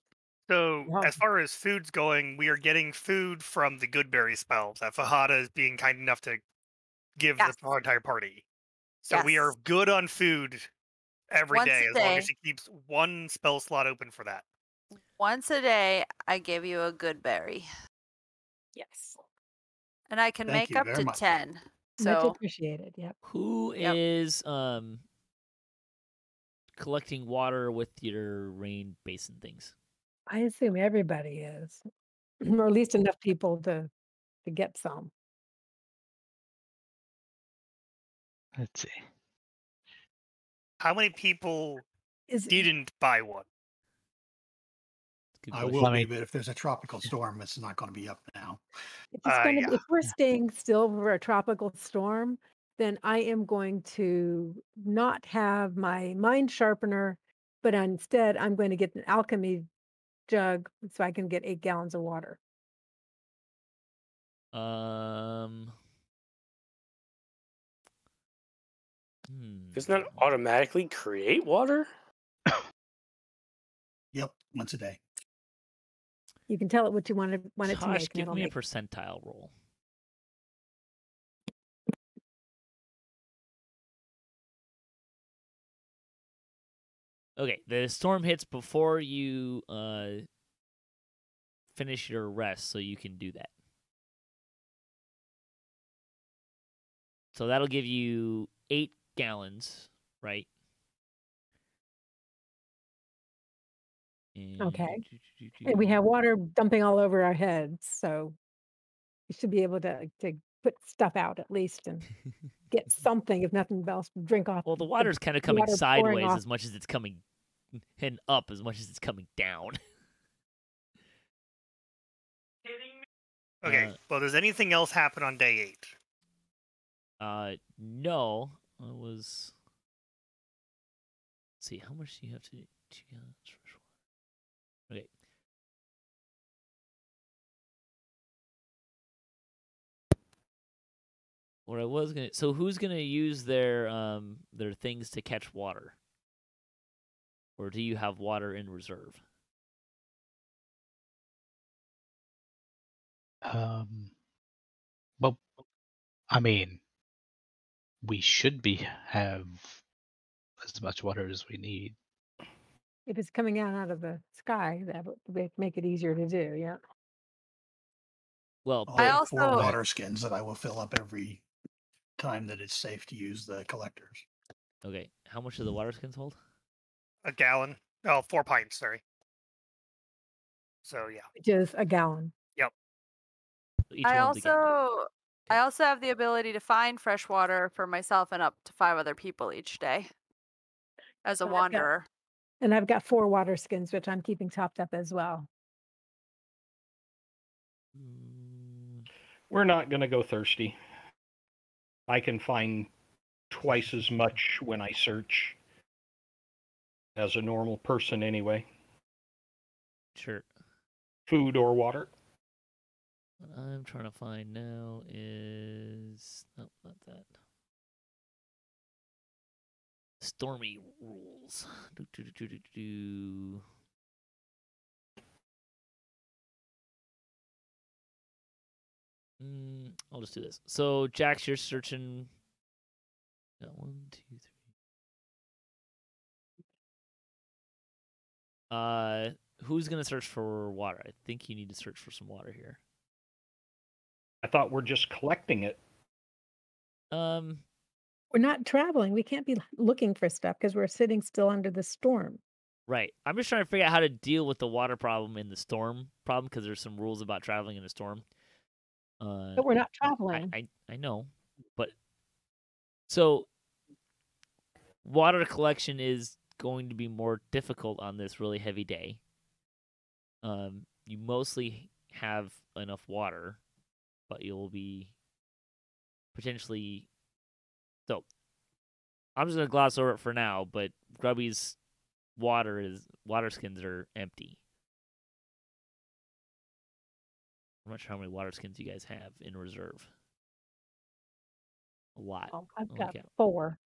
So, Wow. as far as food's going, we are getting food from the Goodberry spells that Fahada is being kind enough to give Yes. the entire party. So we are Yes. good on food every Once day, a as long day. as she keeps one spell slot open for that. Once a day, I give you a good berry. Yes. And I can Thank make you up very to much. 10. Much So, appreciated. Yep. Who Yep. is collecting water with your rain basin things? I assume everybody is, or at least enough people to get some. Let's see. How many people Is didn't buy one? Good I question. will Let be, me- but if there's a tropical storm, it's not going to be up now. if it's gonna Yeah. if we're staying still for a tropical storm, then I am going to not have my mind sharpener, but instead I'm going to get an alchemy jug so I can get 8 gallons of water. Doesn't that automatically create water? Yep, once a day. You can tell it what you want it to Tash, make, and give it'll me a make. percentile roll. Okay, the storm hits before you finish your rest, so you can do that. So that'll give you 8 gallons, right? Okay. And we have water dumping all over our heads, so we should be able to put stuff out at least and get something, if nothing else, drink off. Well, the water's kind of coming water pouring sideways off. as much as it's coming, and up as much as it's coming down. Okay. Well, does anything else happen on day 8? No, it was. Let's see, how much do you have to do? 2 gallons fresh water. Okay. What I was gonna. So who's gonna use their things to catch water? Or do you have water in reserve? Well, I mean, we should have as much water as we need. If it's coming out of the sky, that would make it easier to do. Yeah. Well, I I have 4 also- water skins that I will fill up every time that it's safe to use the collectors. okay. How much do the water skins hold? A gallon? Oh, 4 pints, sorry. So, yeah. Which is a gallon. So each I one's a gallon. also have the ability to find fresh water for myself and up to 5 other people each day as a And I've got- wanderer. And I've got 4 water skins, which I'm keeping topped up as well. We're not going to go thirsty. I can find twice as much when I search as a normal person anyway. Sure. Food or water. What I'm trying to find now is nope, not that. Stormy rules. I'll just do this. So, Jhax, you're searching. Got 1, 2, 3. Who's gonna search for water? I think you need to search for some water here. I thought we're just collecting it. We're not traveling. We can't be looking for stuff because we're sitting still under the storm. Right. I'm just trying to figure out how to deal with the water problem in the storm problem because there's some rules about traveling in a storm. But we're not traveling. I know, but so water collection is going to be more difficult on this really heavy day. You mostly have enough water, but you'll be potentially. So I'm just gonna gloss over it for now, but Grubby's water skins are empty. I'm not sure how many water skins you guys have in reserve. A lot. Oh, I've Holy got cow. 4.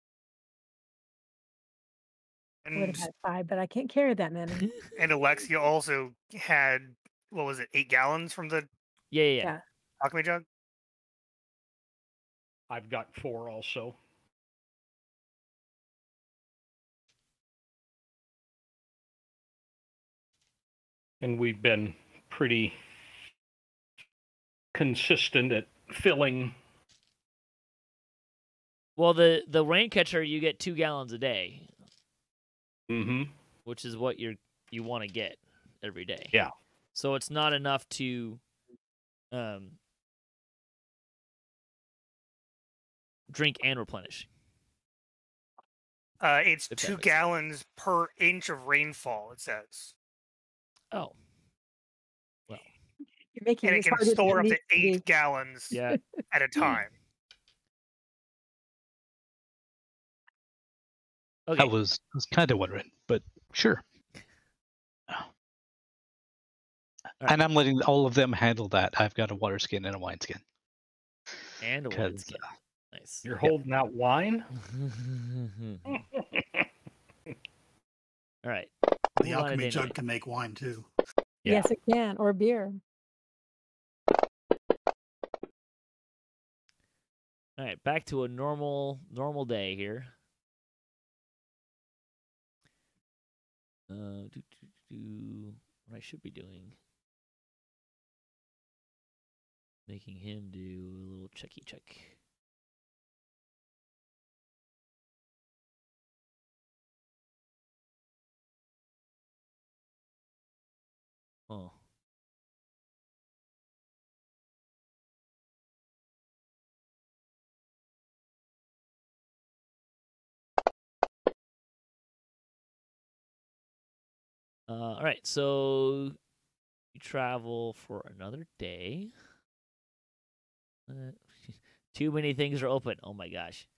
I would have And had 5, but I can't carry that many. and Alexsia also had, what was it, 8 gallons from the Yeah. alchemy jug? I've got 4 also. And we've been pretty consistent at filling. Well, the rain catcher, you get 2 gallons a day. Mm-hmm. Which is what you want to get every day. Yeah. So it's not enough to drink and replenish. It's 2 gallons per inch of rainfall, it says. Oh. Well. You're making And it this can harder than store it up to needs to 8 be. gallons at a time. Okay. I was kind of wondering, but sure. Right. And I'm letting all of them handle that. I've got a water skin and a wine skin. And a wine skin. Nice. You're holding out wine? All right. The alchemy jug can make wine too. Yeah. Yes, it can, or beer. All right, back to a normal day here. What I should be doing. Making him do a little checky check. Oh. All right, so you travel for another day. Too many things are open. Oh my gosh.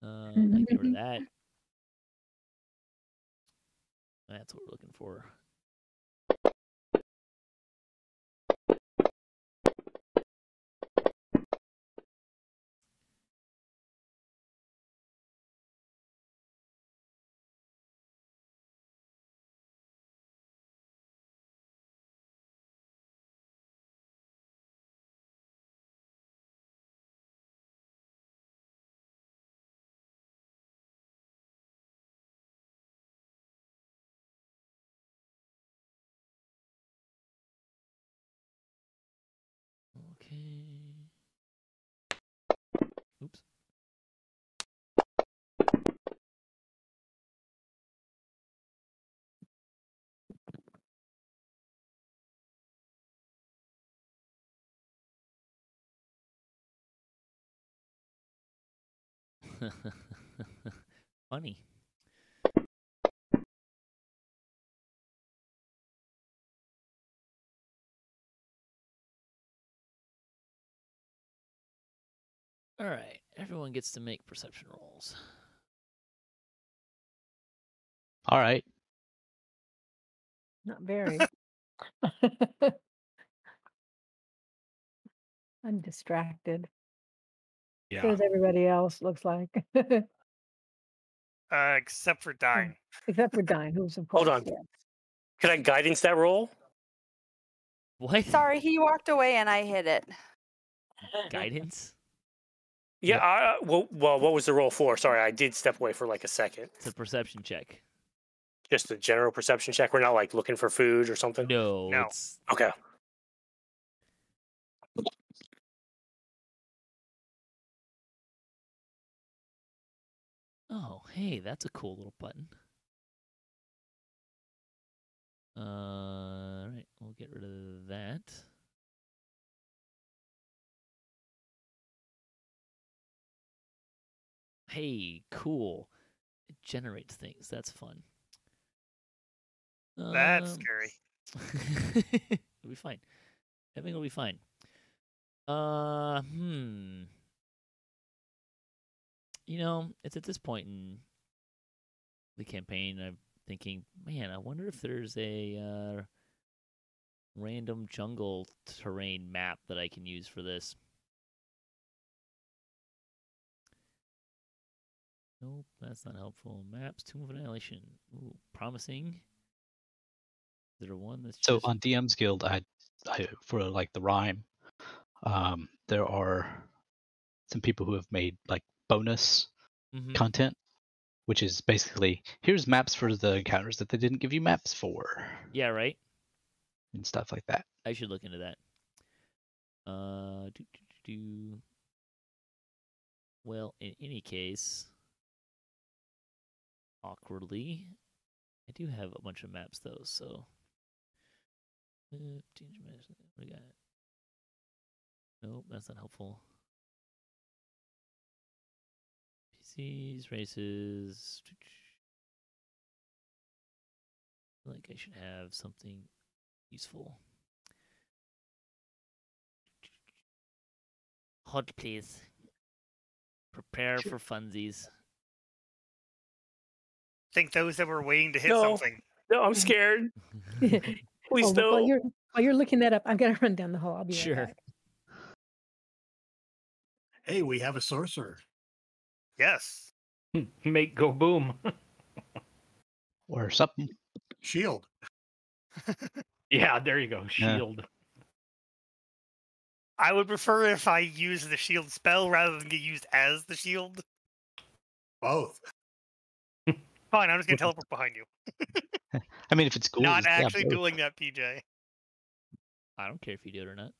I get rid of that. That's what we're looking for. Okay. Oops. Funny. All right, everyone gets to make perception rolls. All right. Not very. I'm distracted. Yeah. So does everybody else, looks like. Except for Dyne. Except for Dyne, who's of course. Hold on. Yeah. Can I guidance that roll? What? Sorry, he walked away and I hit it. Guidance? Yeah. Well, what was the roll for? Sorry, I did step away for like a second. It's a perception check. Just a general perception check. We're not like looking for food or something. No. No. It's... Okay. Oh, hey, that's a cool little button. All right, we'll get rid of that. Hey, cool. It generates things. That's fun. That's scary. It'll be fine. Everything will be fine. You know, it's at this point in the campaign, I'm thinking, man, I wonder if there's a random jungle terrain map that I can use for this. Nope, that's not helpful. Maps, Tomb of Annihilation. Ooh, promising. Is there one that's So just... on DM's Guild, I for like the rhyme, there are some people who have made like bonus content, which is basically here's maps for the encounters that they didn't give you maps for. Yeah, right. And stuff like that. I should look into that. Well, in any case, awkwardly, I do have a bunch of maps though, so what we got? Nope, that's not helpful. PCs, races. I feel like I should have something useful. Hold, please. Prepare for funsies. Think those that were waiting to hit No. something. No, I'm scared. Please Oh, don't. while you're looking that up, I'm gonna run down the hall. I'll be Sure. right back. Hey, we have a sorcerer. Yes. Make go boom. Or something. Shield. Yeah, there you go. Yeah. Shield. I would prefer if I use the shield spell rather than get used as the shield. Both. Fine, I'm just gonna teleport behind you. I mean, if it's cool. Not just, yeah, actually both. doing that, PJ. I don't care if you do it or not.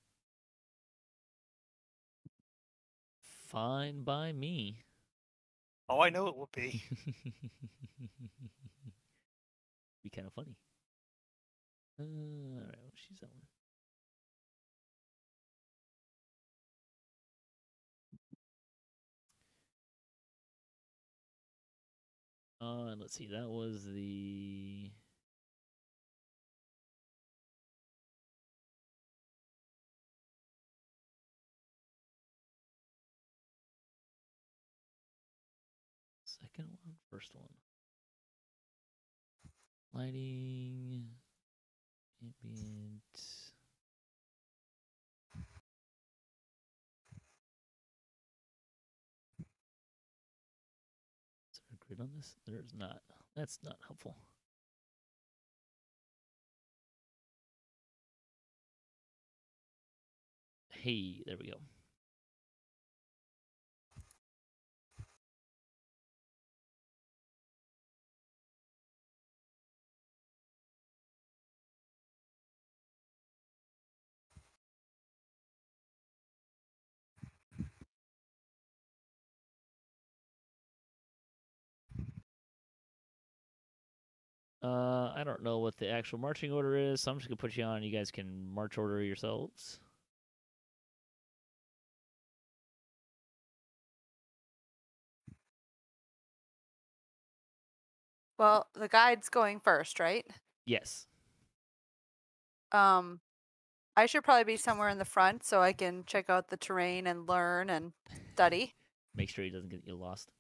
Fine by me. Oh, I know it would be. Be kind of funny. All right, well, she's that one. And let's see, that was the... second one, first one. Lighting, ambient. Is there a grid on this? There's not. That's not helpful. Hey, there we go. I don't know what the actual marching order is, so I'm just gonna put you on. You guys can march order yourselves. Well, the guide's going first, right? Yes. I should probably be somewhere in the front so I can check out the terrain and learn and study. Make sure he doesn't get you lost.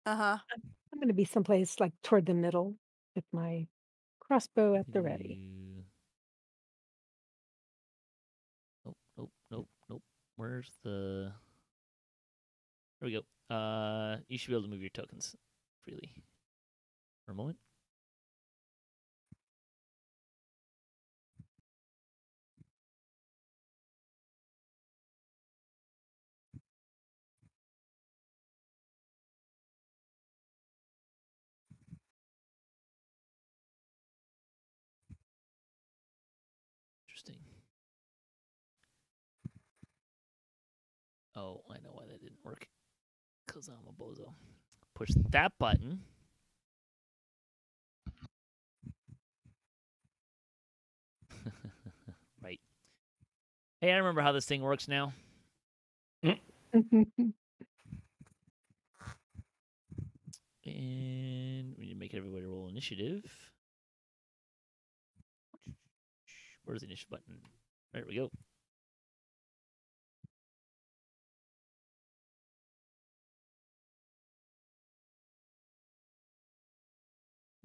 Uh-huh. I'm gonna be someplace like toward the middle with my crossbow at the ready. Nope. Where's the... There we go. You should be able to move your tokens freely. For a moment. Interesting. Oh, I know why that didn't work. Because I'm a bozo. Push that button. Right. Hey, I remember how this thing works now. And we need to make everybody roll initiative. Where's the initiative button? There we go.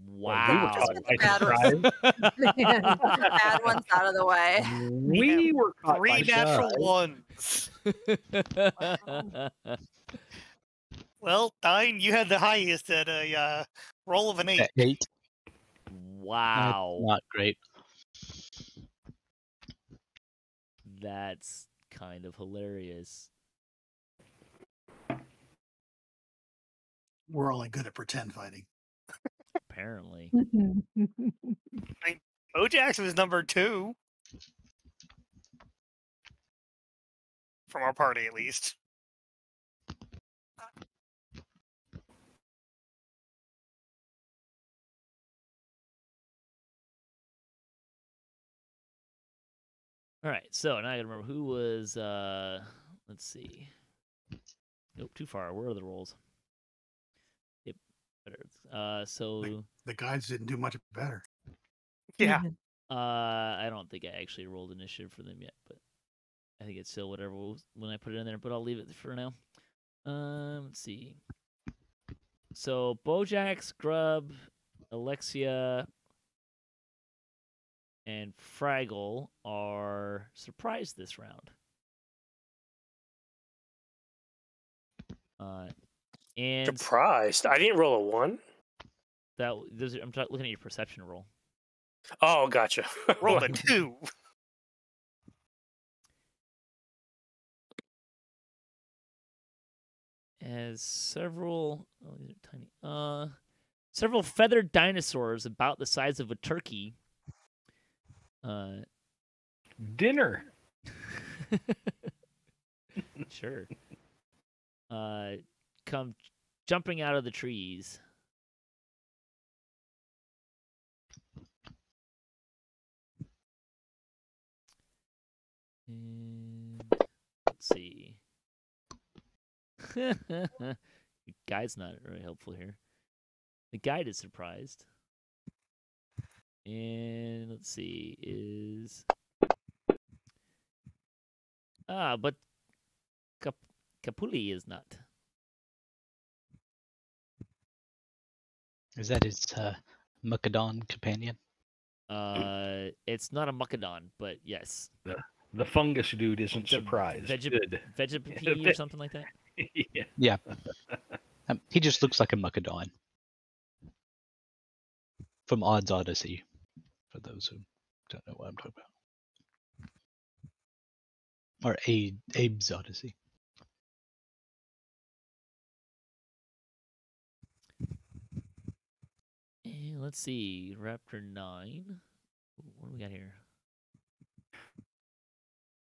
Wow. Just get the bad ones out of the way. We were caught Three by natural surprise. ones. Well, Dyne, you had the highest at a roll of an 8. 8. Wow. Not great. That's kind of hilarious. We're only good at pretend fighting. Apparently. Bojaxxx was number 2. From our party, at least. All right, so now I gotta remember who was. Let's see. Nope, too far. Where are the rolls? Yep, better. So The guides didn't do much better. Yeah. I don't think I actually rolled initiative for them yet, but I think it's still whatever when I put it in there. But I'll leave it for now. Let's see. So Bojaxxx, Grub, Alexsia, and Fraggle are surprised this round. And surprised. I didn't roll a 1. I'm looking at your perception roll. Oh, gotcha. Rolled a 2. As several these are tiny. Several feathered dinosaurs about the size of a turkey. Dinner. Sure. Come jumping out of the trees. And let's see. The guide's not very helpful here. The guide is surprised. And let's see, is but Kapuli is not. Is that his Muckadon companion? It's not a Muckadon, but yes. The fungus dude isn't surprised. Vegapede or something like that? Yeah. He just looks like a Muckadon. From Odd's Odyssey, for those who don't know what I'm talking about. Or Abe's Odyssey. And let's see, Raptor 9. What do we got here?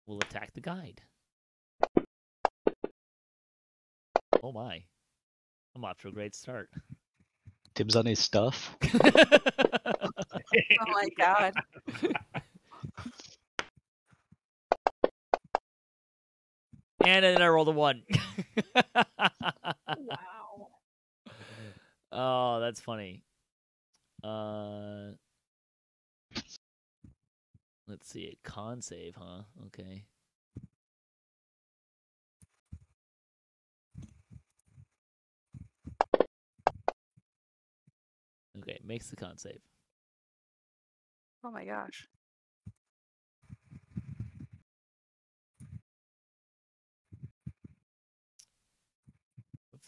We'll attack the guide. Oh my. I'm off to a great start. Dibs on his stuff. Oh my god. And then I rolled a 1. Wow. Oh, that's funny. Let's see, a con save, huh? Okay. Okay, makes the con save. Oh my gosh.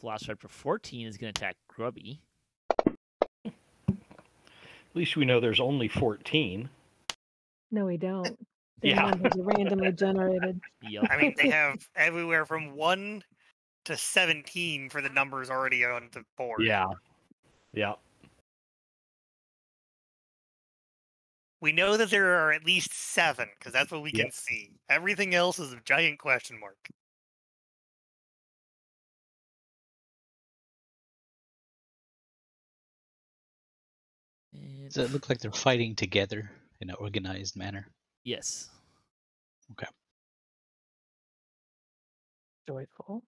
Velociraptor 14 is going to attack Grubby. At least we know there's only 14. No, we don't. The Yeah. numbers are randomly generated. Yep. I mean, they have everywhere from 1 to 17 for the numbers already on the board. Yeah. Yeah. We know that there are at least 7, because that's what we can Yep. see. Everything else is a giant question mark. And Does it look like they're fighting together in an organized manner? yes. Okay. Joyful.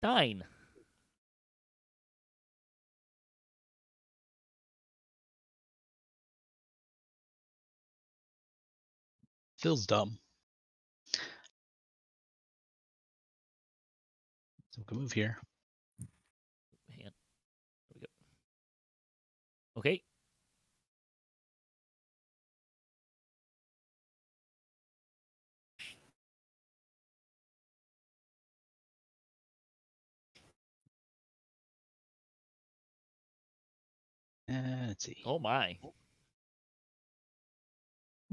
Dyne. Feels dumb. So we can move here. Okay. Let's see. Oh my.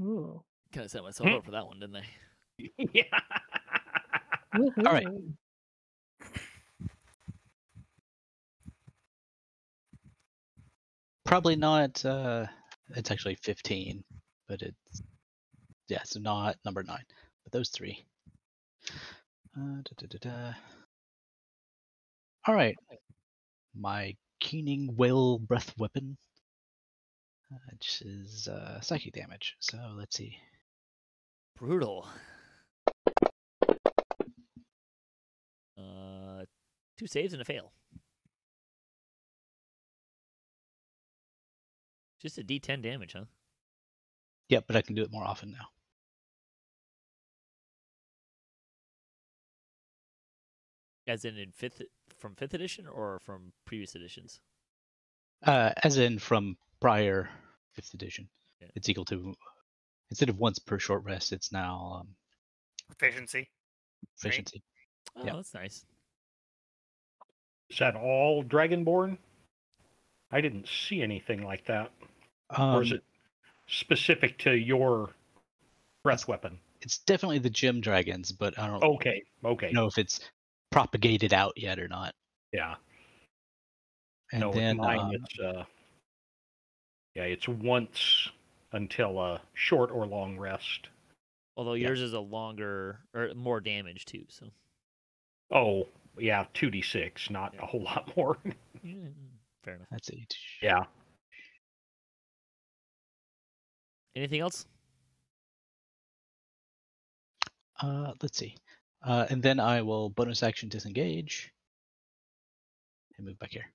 Ooh. Kind of set myself up for that one, didn't I? Yeah. Woohoo. All right. Probably not. It's actually 15, but so not number 9. But those 3. All right. My keening whale breath weapon, which is psychic damage. So let's see. Brutal. 2 saves and a fail. Just a D10 damage, huh? Yep, but I can do it more often now. As in from 5th edition or from previous editions? As in from prior 5th edition. Yeah. It's equal to, instead of once per short rest, it's now Efficiency. efficiency. Oh, Yep. that's nice. Is that all Dragonborn? I didn't see anything like that. Or is it specific to your breath weapon? It's definitely the gym dragons, but I don't Okay. know if it's propagated out yet or not. Yeah. And no, then mine, it's once until a short or long rest. Although yours is a longer or more damage too, so. Oh, yeah, 2d6, not a whole lot more. Fair enough. Let's see. Yeah. Anything else? Let's see. And then I will bonus action disengage and move back here.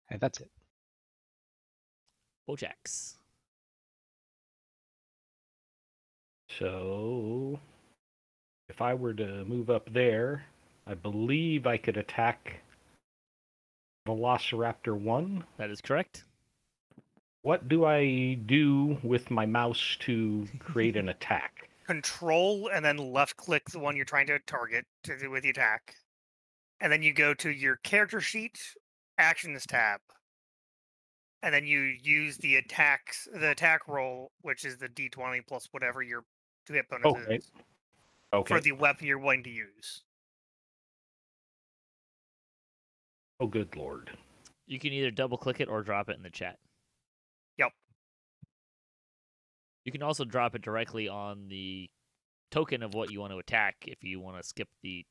And that's it. Bojaxxx. So, if I were to move up there, I believe I could attack Velociraptor 1. That is correct. What do I do with my mouse to create an attack? Control and then left click the one you're trying to target to do with the attack. And then you go to your character sheet, actions tab. And then you use the attack roll, which is the D20 plus whatever your 2-hit bonus is. Okay. For the weapon you're wanting to use. Oh, good lord. You can either double click it or drop it in the chat. Yep. You can also drop it directly on the token of what you want to attack if you want to skip the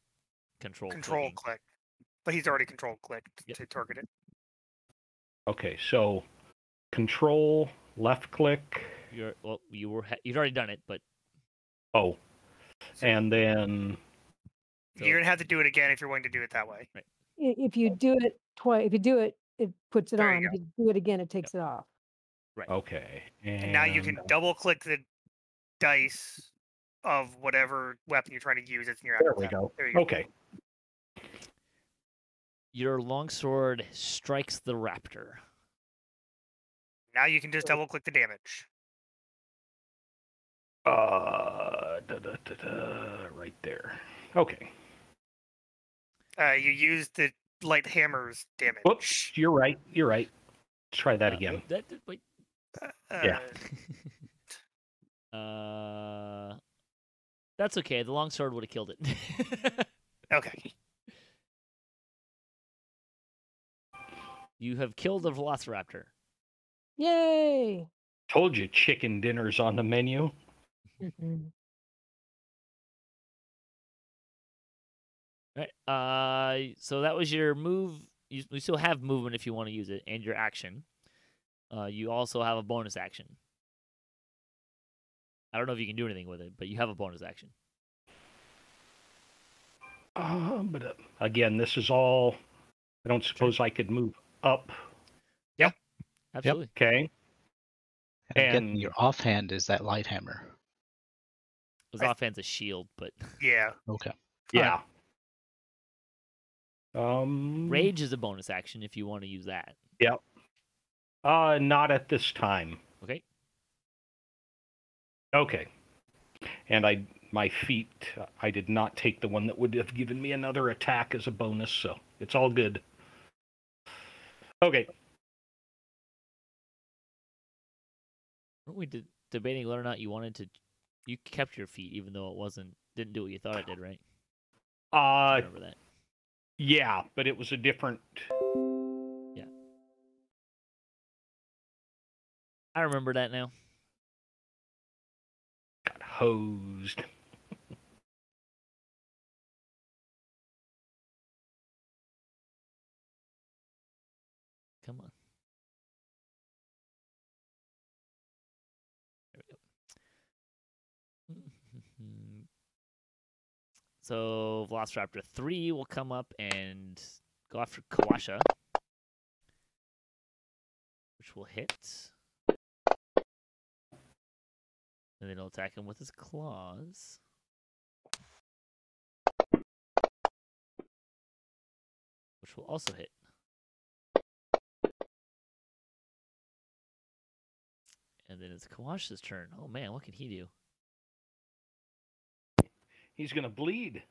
control clicking. Click. But he's already control clicked to target it. Okay, so control, left click. You'd already done it, but Oh, and then You're gonna have to do it again if you're wanting to do it that way. Right. If you do it twice, if you do it, it puts it There on. you If you do it again, it takes it off. Right. Okay, And now you can double click the dice of whatever weapon you're trying to use. It's in your There active we tab. go. There you go. Okay. Your longsword strikes the raptor. Now you can just double click the damage. Right there. Okay. You use the light hammer's damage. Whoops, you're right. Let's try that again. Wait. Yeah. That's okay. The longsword would have killed it. Okay. You have killed the Velociraptor. Yay! Told you chicken dinner's on the menu. Right. So that was your move. You still have movement if you want to use it, and your action. You also have a bonus action. I don't know if you can do anything with it, but you have a bonus action. But again, this is all. I don't suppose I could move up. Yep. Absolutely. Okay. And your offhand is that light hammer. His offhand's a shield, but Yeah. Okay. Yeah. Rage is a bonus action if you want to use that. Yep. Not at this time. Okay. Okay. And my feat, I did not take the one that would have given me another attack as a bonus, so it's all good. Okay. Weren't we debating whether or not you wanted to? You kept your feat even though it didn't do what you thought it did, right? I remember that. Yeah, but it was a different. Yeah. I remember that now. Got hosed. Come on. There we go. So Velociraptor 3 will come up and go after Kawasha, which will hit. And then it'll attack him with his claws. Which will also hit. And then it's Kawasha's turn. Oh man, what can he do? He's gonna bleed.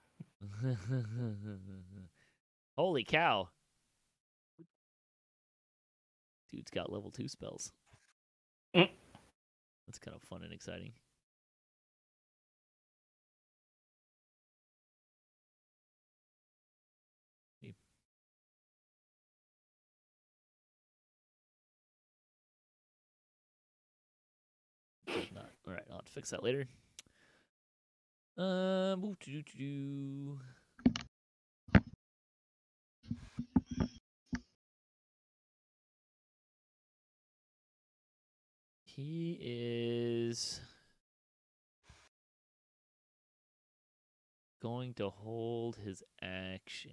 Holy cow. Dude's got level 2 spells. That's kind of fun and exciting. All right, I'll have to fix that later. He is going to hold his action.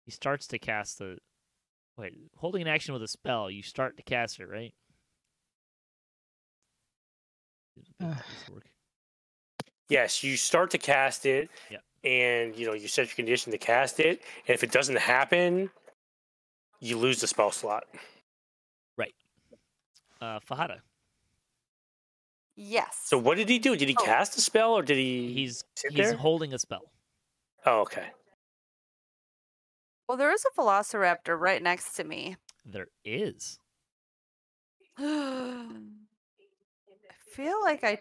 He starts to cast the... Wait, holding an action with a spell, you start to cast it, right? Yes, you start to cast it, and you set your condition to cast it, and if it doesn't happen, you lose the spell slot. Right. Fahada. Yes. So what did he do? Did he cast a spell, or did he? He's there? holding a spell. Oh, okay. Well, there is a Velociraptor right next to me. There is. I feel like I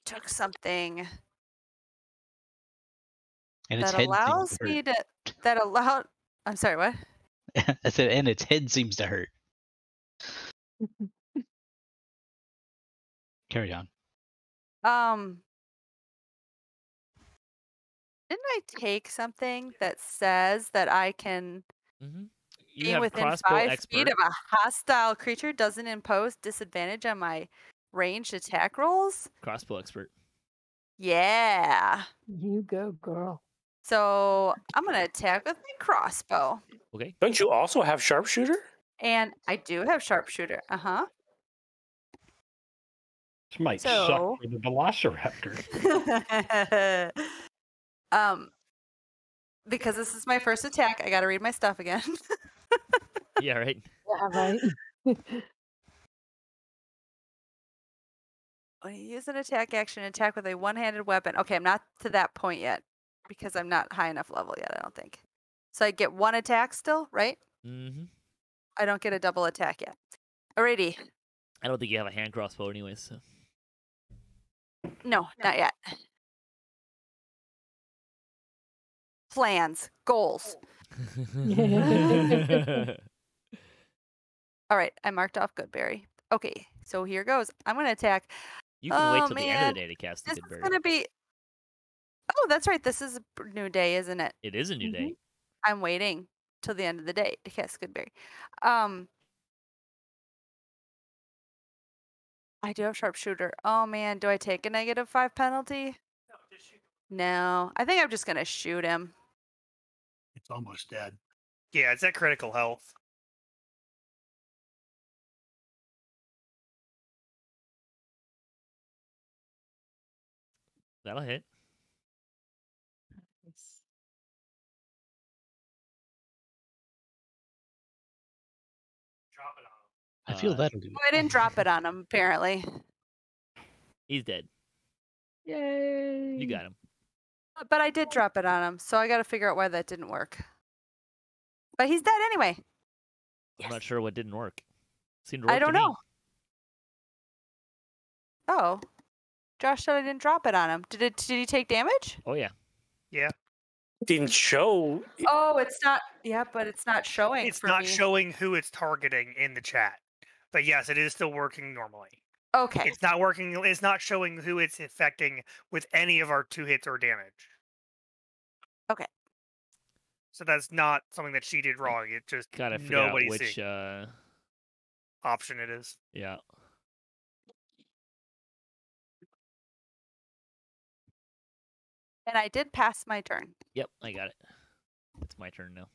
took something And its that head allows seems to me hurt. to. That allowed. I'm sorry. What? I said, and its head seems to hurt. Carry on. Didn't I take something that says that I can You be have within crossbow 5 expert. feet of a hostile creature doesn't impose disadvantage on my ranged attack rolls? Crossbow expert. Yeah. You go, girl. So I'm going to attack with my crossbow. Okay. Don't you also have sharpshooter? And I do have sharpshooter. Uh-huh. This might suck for the Velociraptor. Because this is my first attack, I got to read my stuff again. Yeah, right. Yeah, right. When you use an attack action, attack with a one-handed weapon. Okay, I'm not to that point yet because I'm not high enough level yet, I don't think. So I get one attack still, right? Mm-hmm. I don't get a double attack yet. Alrighty. I don't think you have a hand crossbow anyways, so. No, not yet. Plans, goals. All right, I marked off Goodberry. Okay, so here goes. I'm going to attack. You can wait till the end of the day to cast the This Goodberry. is going to be... Oh, that's right. This is a new day, isn't it? It is a new day. I'm waiting till the end of the day to cast Goodberry. I do have sharpshooter. Oh man, do I take a -5 penalty? No, I think I'm just gonna shoot him. It's almost dead. Yeah, it's at critical health. That'll hit. I feel that'll do. I didn't drop it on him, apparently. He's dead. Yay! You got him. But I did drop it on him, so I got to figure out why that didn't work. But he's dead anyway. I'm not sure what didn't work. Seemed to work I don't to me. know. Oh, Josh said I didn't drop it on him. Did he take damage? Oh yeah. Yeah. Didn't show. Oh, it's not. Yeah, but it's not showing. It's for not me. showing who it's targeting in the chat. But yes, it is still working normally. Okay. It's not working. It's not showing who it's affecting with any of our 2 hits or damage. Okay. So that's not something that she did wrong. It just Gotta figure out nobody's which. seeing option it is. Yeah. And I did pass my turn. Yep, I got it. It's my turn now.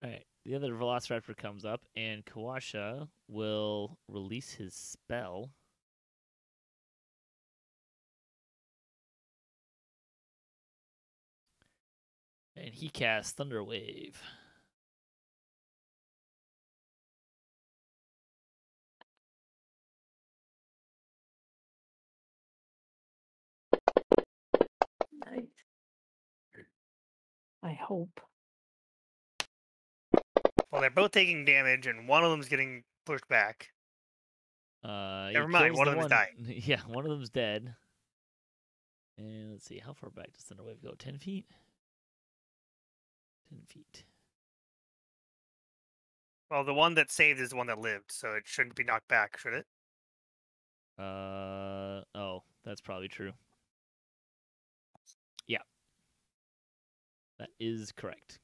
All right. The other Velociraptor comes up, and Kawasha will release his spell. And he casts Thunder Wave. Nice. I hope. Well, they're both taking damage, and one of them's getting pushed back. Never mind, kills one the of them is dying. Yeah, one of them's dead. And let's see, how far back does Thunder Wave go? 10 feet? 10 feet. Well, the one that saved is the one that lived, so it shouldn't be knocked back, should it? Oh, that's probably true. Yeah. That is correct.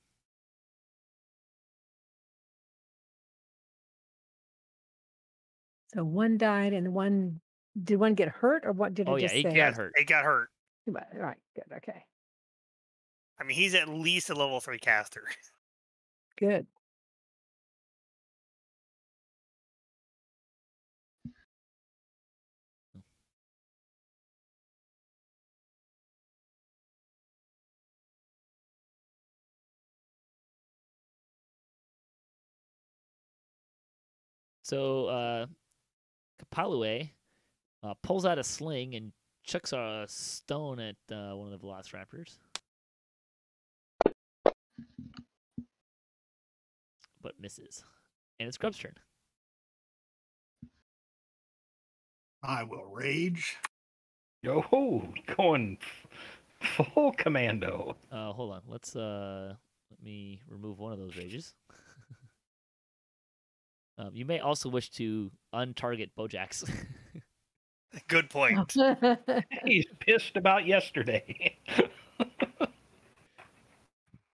So one died and one, did one get hurt or what did Oh, it yeah, just he say? got hurt. It got hurt. Right, good, okay. I mean, he's at least a level 3 caster. Good. So, Kapalue pulls out a sling and chucks a stone at one of the Velociraptors. But misses. And it's Grub's turn. I will rage. Yo, going full commando. Hold on. Let me remove one of those rages. You may also wish to untarget Bojaxxx. Good point. He's pissed about yesterday.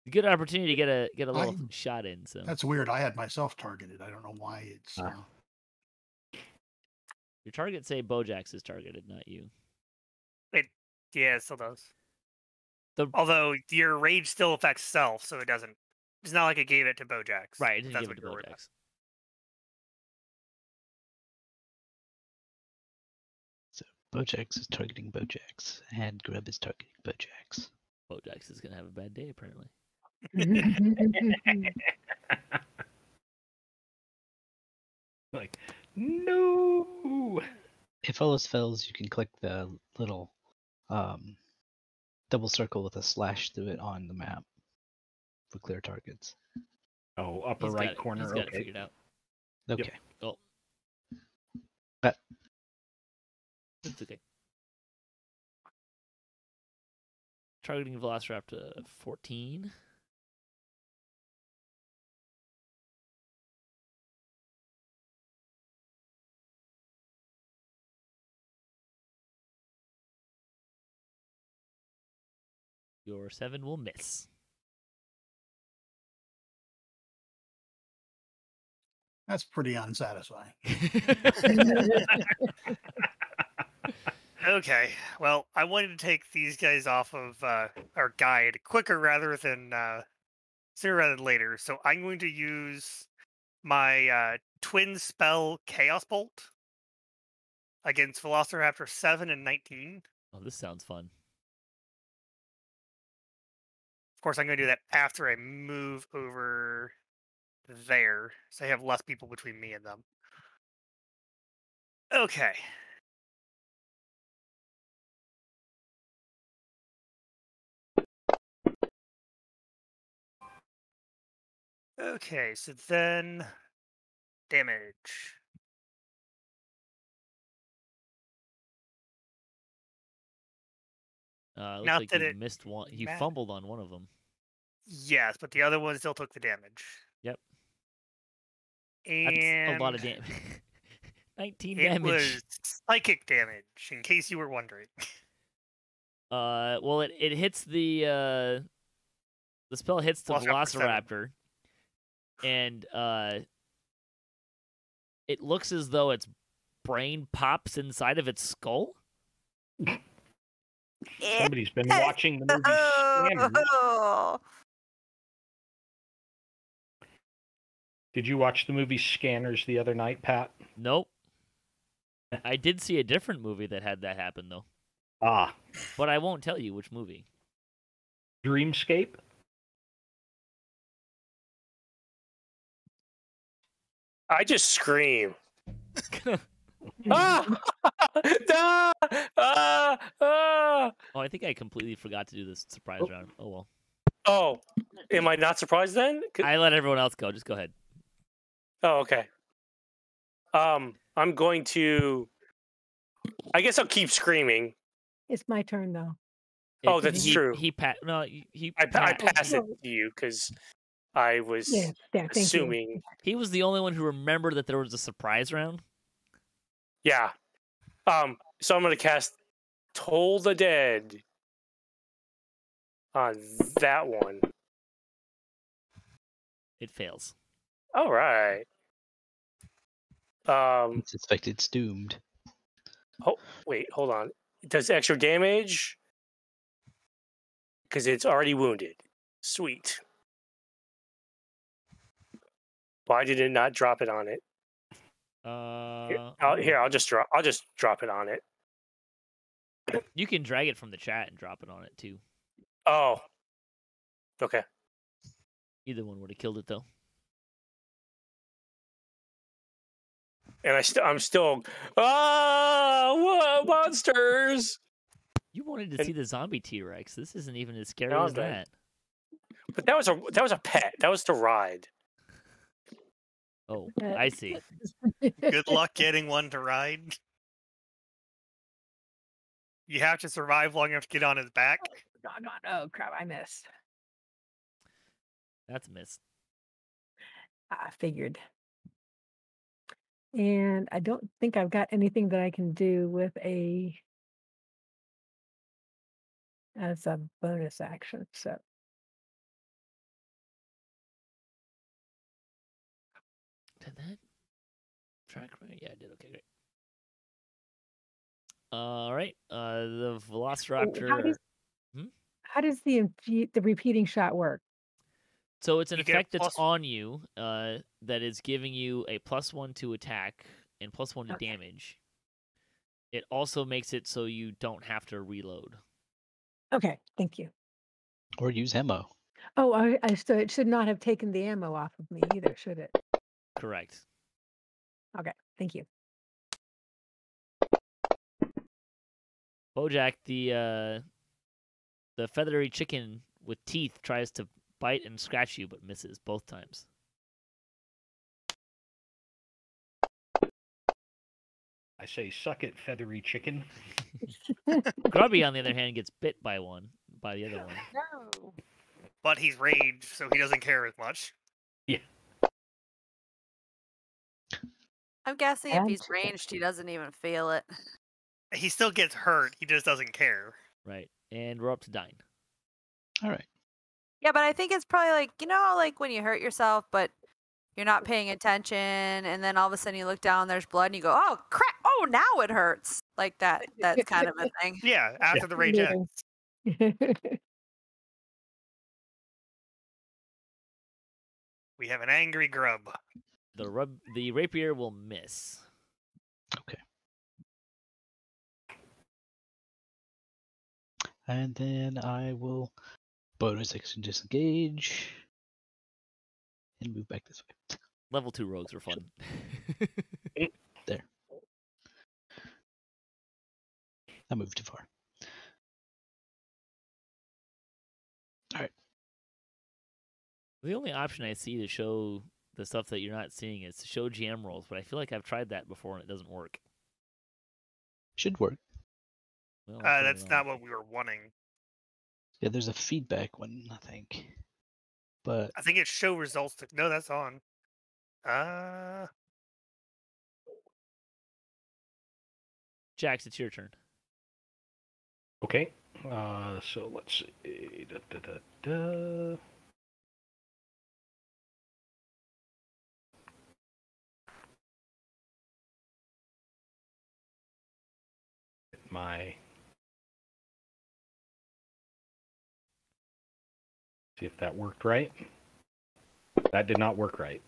Good opportunity to get a little shot in. So That's weird. I had myself targeted. I don't know why it's. Your target say Bojaxxx is targeted, not you. Yeah, it still does. Although your rage still affects self, so it doesn't. It's not like it gave it to Bojaxxx. Right, it didn't give it to Bojaxxx. So Bojaxxx is targeting Bojaxxx, and Grub is targeting Bojaxxx. Bojaxxx is gonna have a bad day, apparently. Like, no. If all else fails, you can click the little double circle with a slash through it on the map for clear targets. Oh, upper right corner. He's got it figured out. Okay. Yep. Oh. It's okay. Targeting Velociraptor 14. Your 7 will miss. That's pretty unsatisfying. Okay, well, I wanted to take these guys off of our guide quicker rather than sooner rather than later. So I'm going to use my twin spell Chaos Bolt against Velociraptor 7 and 19. Oh, this sounds fun. course, I'm going to do that after I move over there, so I have less people between me and them. Okay. Okay, so then damage. Looks Not like that you it missed one. You matter- fumbled on one of them. Yes, but the other one still took the damage. Yep. And That's a lot of damage. 19 it damage. was psychic damage, in case you were wondering. Well, it hits the spell hits the Velociraptor Velociraptor, and it looks as though its brain pops inside of its skull. Somebody's been watching the movie Scanners. Oh. Did you watch the movie Scanners the other night, Pat? Nope. I did see a different movie that had that happen though, Ah, but I won't tell you which movie. Dreamscape? I just scream. Ah! Ah! Ah! Ah! Oh, I think I completely forgot to do this surprise round. Oh well. Oh, am I not surprised then? I let everyone else go. Just go ahead. Oh, okay. I'm going to. I guess I'll keep screaming. It's my turn though. Oh, that's true. He he I pat- pass it to you because I was Yeah, thank you. assuming. He was the only one who remembered that there was a surprise round. Yeah. So I'm going to cast Toll the Dead on that one. It fails. All right. I suspect it's doomed. Oh, wait, hold on. It does extra damage because it's already wounded. Sweet. Why did it not drop it on it? I'll just drop it on it. You can drag it from the chat and drop it on it too. Oh. Okay. Either one would have killed it though. And I'm still whoa, monsters. You wanted to see the zombie T-Rex. This isn't even as scary No, as I'm good. that. But that was a pet. That was to ride. Oh, I see. Good luck getting one to ride. You have to survive long enough to get on his back. Oh crap! I missed. That's a miss. I figured. And I don't think I've got anything that I can do with as a bonus action. So Did that track right? Yeah, I did. Okay, great. All right. The Velociraptor. how does the repeating shot work? So it's an You get effect that's plus- on you that is giving you a +1 to attack and +1 to Okay. damage. It also makes it so you don't have to reload. Okay, thank you. Or use ammo. Oh, so it should not have taken the ammo off of me either, should it? Correct. Okay, thank you. Bojaxxx, the feathery chicken with teeth, tries to bite and scratch you, but misses both times. I say, suck it, feathery chicken. Grubby, on the other hand, gets bit by the other one. No. But he's raged, so he doesn't care as much. Yeah. I'm guessing if he's ranged, he doesn't even feel it. He still gets hurt, he just doesn't care. Right. And we're up to Dyne. All right. Yeah, but I think it's probably like, like when you hurt yourself, but you're not paying attention, and then all of a sudden you look down, there's blood, and you go, oh, crap, oh, now it hurts. Like that. That's kind of a thing. Yeah, after the rage ends. We have an angry grub. The rapier will miss. Okay. And then I will Bonus action disengage. And move back this way. Level 2 rogues are fun. There. I moved too far. Alright. The only option I see to show the stuff that you're not seeing is to show GM rolls, but I feel like I've tried that before and it doesn't work. Should work. Well, That's not what we were wanting. Yeah, there's a feedback one, I think. But I think it's show results. No, that's on. Jhax, it's your turn. Okay. So let's see. See if that worked right. That did not work right.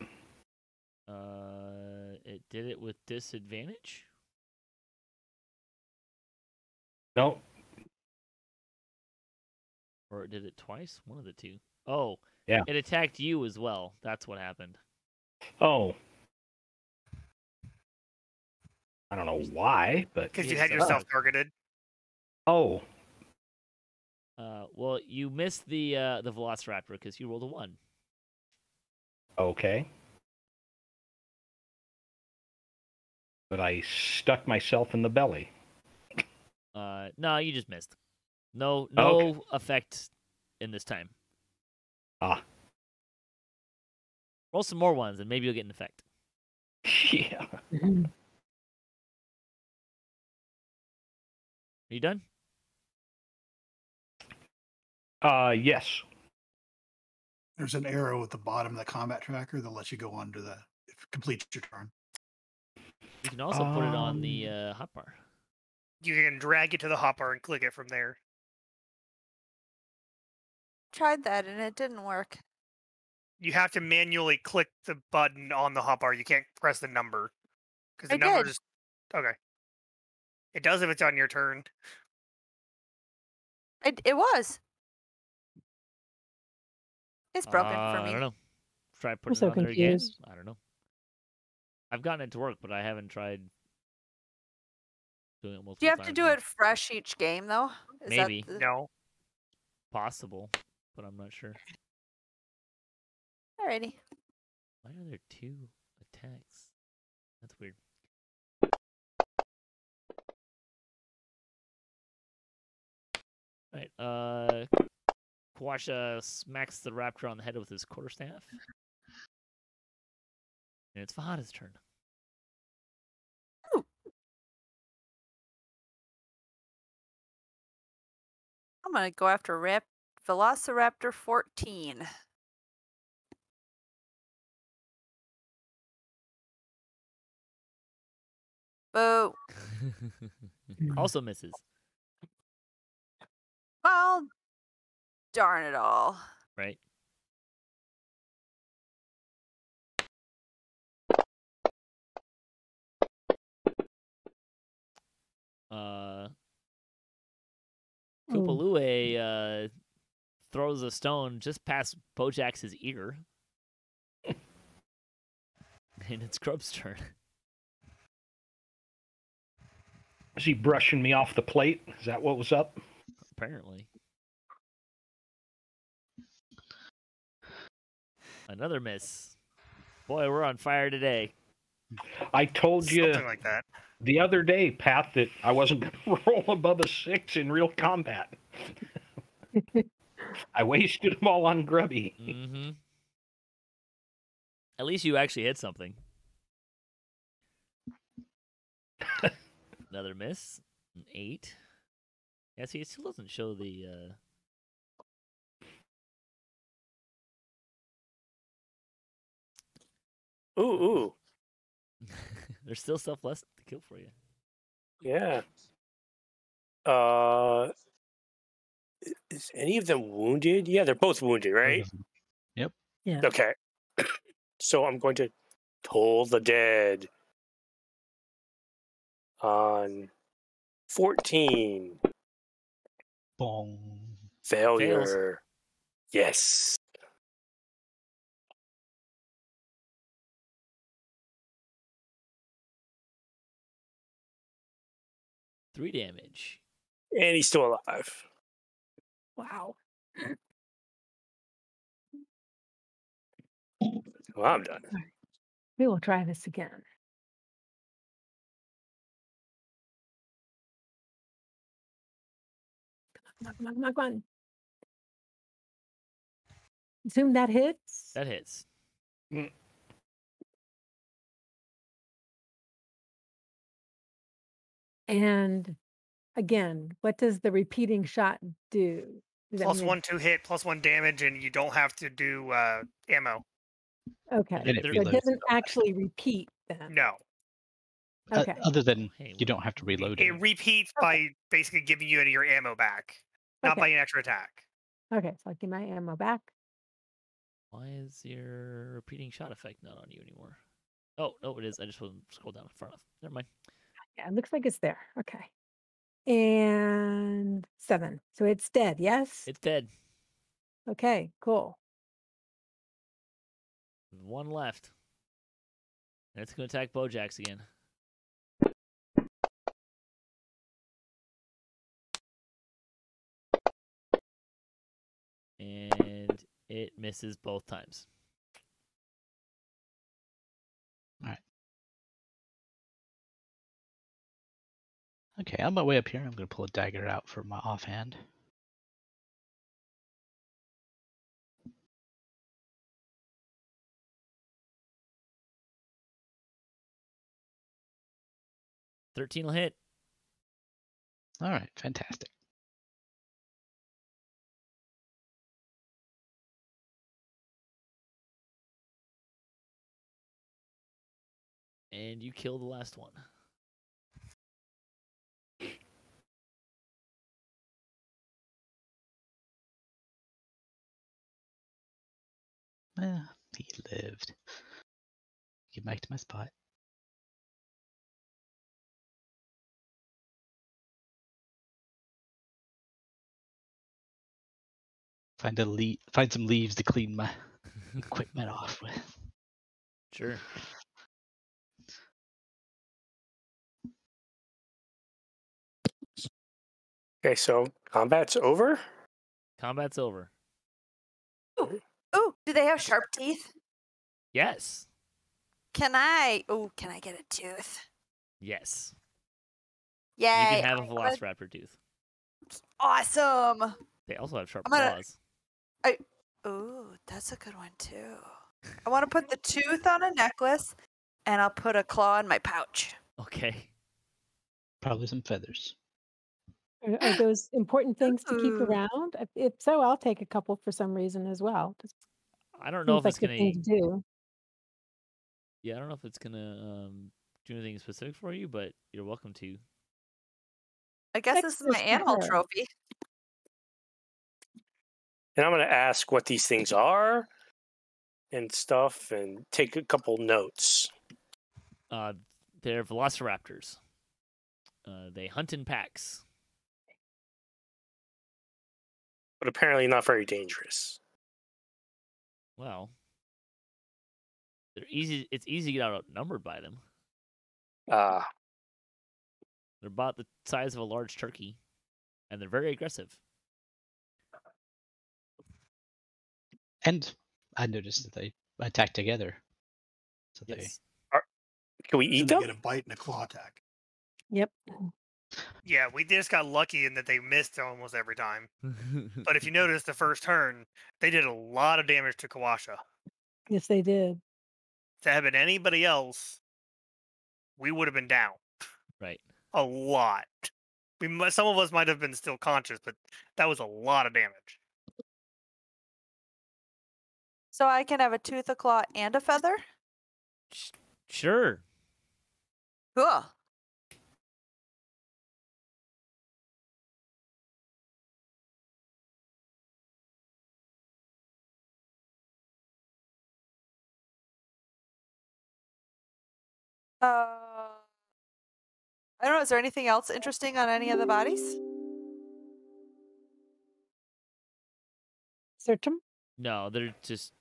It did it with disadvantage? No. Or it did it twice? One of the two. Oh, yeah. It attacked you as well. That's what happened. Oh. I don't know why, but... Because you had yourself targeted. Oh. Well, you missed the Velociraptor because you rolled a 1. Okay. But I stuck myself in the belly. No, you just missed. No Okay. effect in this time. Ah. Roll some more ones and maybe you'll get an effect. Yeah. Are you done? Yes. There's an arrow at the bottom of the combat tracker that lets you go on to the... If it completes your turn. You can also put it on the hotbar. You can drag it to the hotbar and click it from there. Tried that and it didn't work. You have to manually click the button on the hotbar. You can't press the number. Because the I number did. just... Okay. It does if it's on your turn. It was. It's broken for me. I don't know. Try I'm putting so it on there again. confused. I don't know. I've gotten it to work, but I haven't tried doing it multiple times. Do you have to do it fresh each game, though? Is Maybe. That the... No. Possible, but I'm not sure. Alrighty. Why are there 2 attacks? That's weird. Alright, Quasha smacks the raptor on the head with his quarterstaff. And it's Fahada's turn. Ooh. I'm going to go after Velociraptor 14. Boo. Also misses. Well, darn it all. Right. Koopalue throws a stone just past Bojaxx's ear. And it's Grub's turn. Is he brushing me off the plate? Is that what was up? Apparently. Another miss. Boy, we're on fire today. I told you Something like that. the other day, Pat, that I wasn't going to roll above a 6 in real combat. I wasted them all on Grubby. Mm-hmm. At least you actually hit something. Another miss. An 8. Yeah, see, it still doesn't show the... Ooh. There's still stuff left to kill for you. Yeah. Is any of them wounded? Yeah, they're both wounded, right? Yep. Yeah. Okay. So I'm going to toll the dead on 14. Bong. Failure. Yes. Three damage. And he's still alive. Wow. Well, I'm done. We will try this again. Come on. Assume that hits. That hits. And again, what does the repeating shot do? Does that Plus mean 1 to hit, plus 1 damage, and you don't have to do ammo. Okay, And it so it reloads doesn't actually repeat then. No. Okay. Other than you don't have to reload It it. repeats by basically giving you your ammo back, not Okay. by an extra attack. Okay, so I'll get my ammo back. Why is your repeating shot effect not on you anymore? Oh, no, it is. I just wasn't scroll down far enough. Never mind. Yeah, it looks like it's there. Okay. And 7. So it's dead, yes? It's dead. Okay, cool. One left. And it's going to attack Bojaxxx again. And it misses both times. All right. Okay, on my way up here, I'm going to pull a dagger out for my offhand. $13 will hit. All right, fantastic. And you kill the last one. He lived. Get back to my spot. Find some leaves to clean my equipment off with. Sure. Okay, so combat's over? Combat's over. Ooh, do they have sharp teeth? Yes. Can I get a tooth? Yes. Yay. You can have a Velociraptor tooth. Awesome. They also have sharp I'm gonna- claws. Ooh, that's a good one too. I want to put the tooth on a necklace, and I'll put a claw in my pouch. Okay. Probably some feathers. Are those important things to keep Ooh. around? If so, I'll take a couple for some reason as well. Just I don't know seems if like it's the going thing to... to do. Yeah, I don't know if it's going to do anything specific for you, but you're welcome to. I guess this is my Extras for animal her. trophy. And I'm going to ask what these things are and stuff and take a couple notes. They're Velociraptors. They hunt in packs. But apparently not very dangerous. Well, they're easy. It's easy to get outnumbered by them. Ah, They're about the size of a large turkey, and they're very aggressive. And I noticed that they attack together. So Yes. can we eat And they them? get a bite and a claw attack. Yep. Yeah, we just got lucky in that they missed almost every time. But if you notice the first turn, they did a lot of damage to Kawasha. Yes, they did. If that had been anybody else, we would have been down. Right. A lot. Some of us might have been still conscious, but that was a lot of damage. So I can have a tooth, a claw, and a feather? Sure. Cool. I don't know. Is there anything else interesting on any of the bodies? search them? No, they're just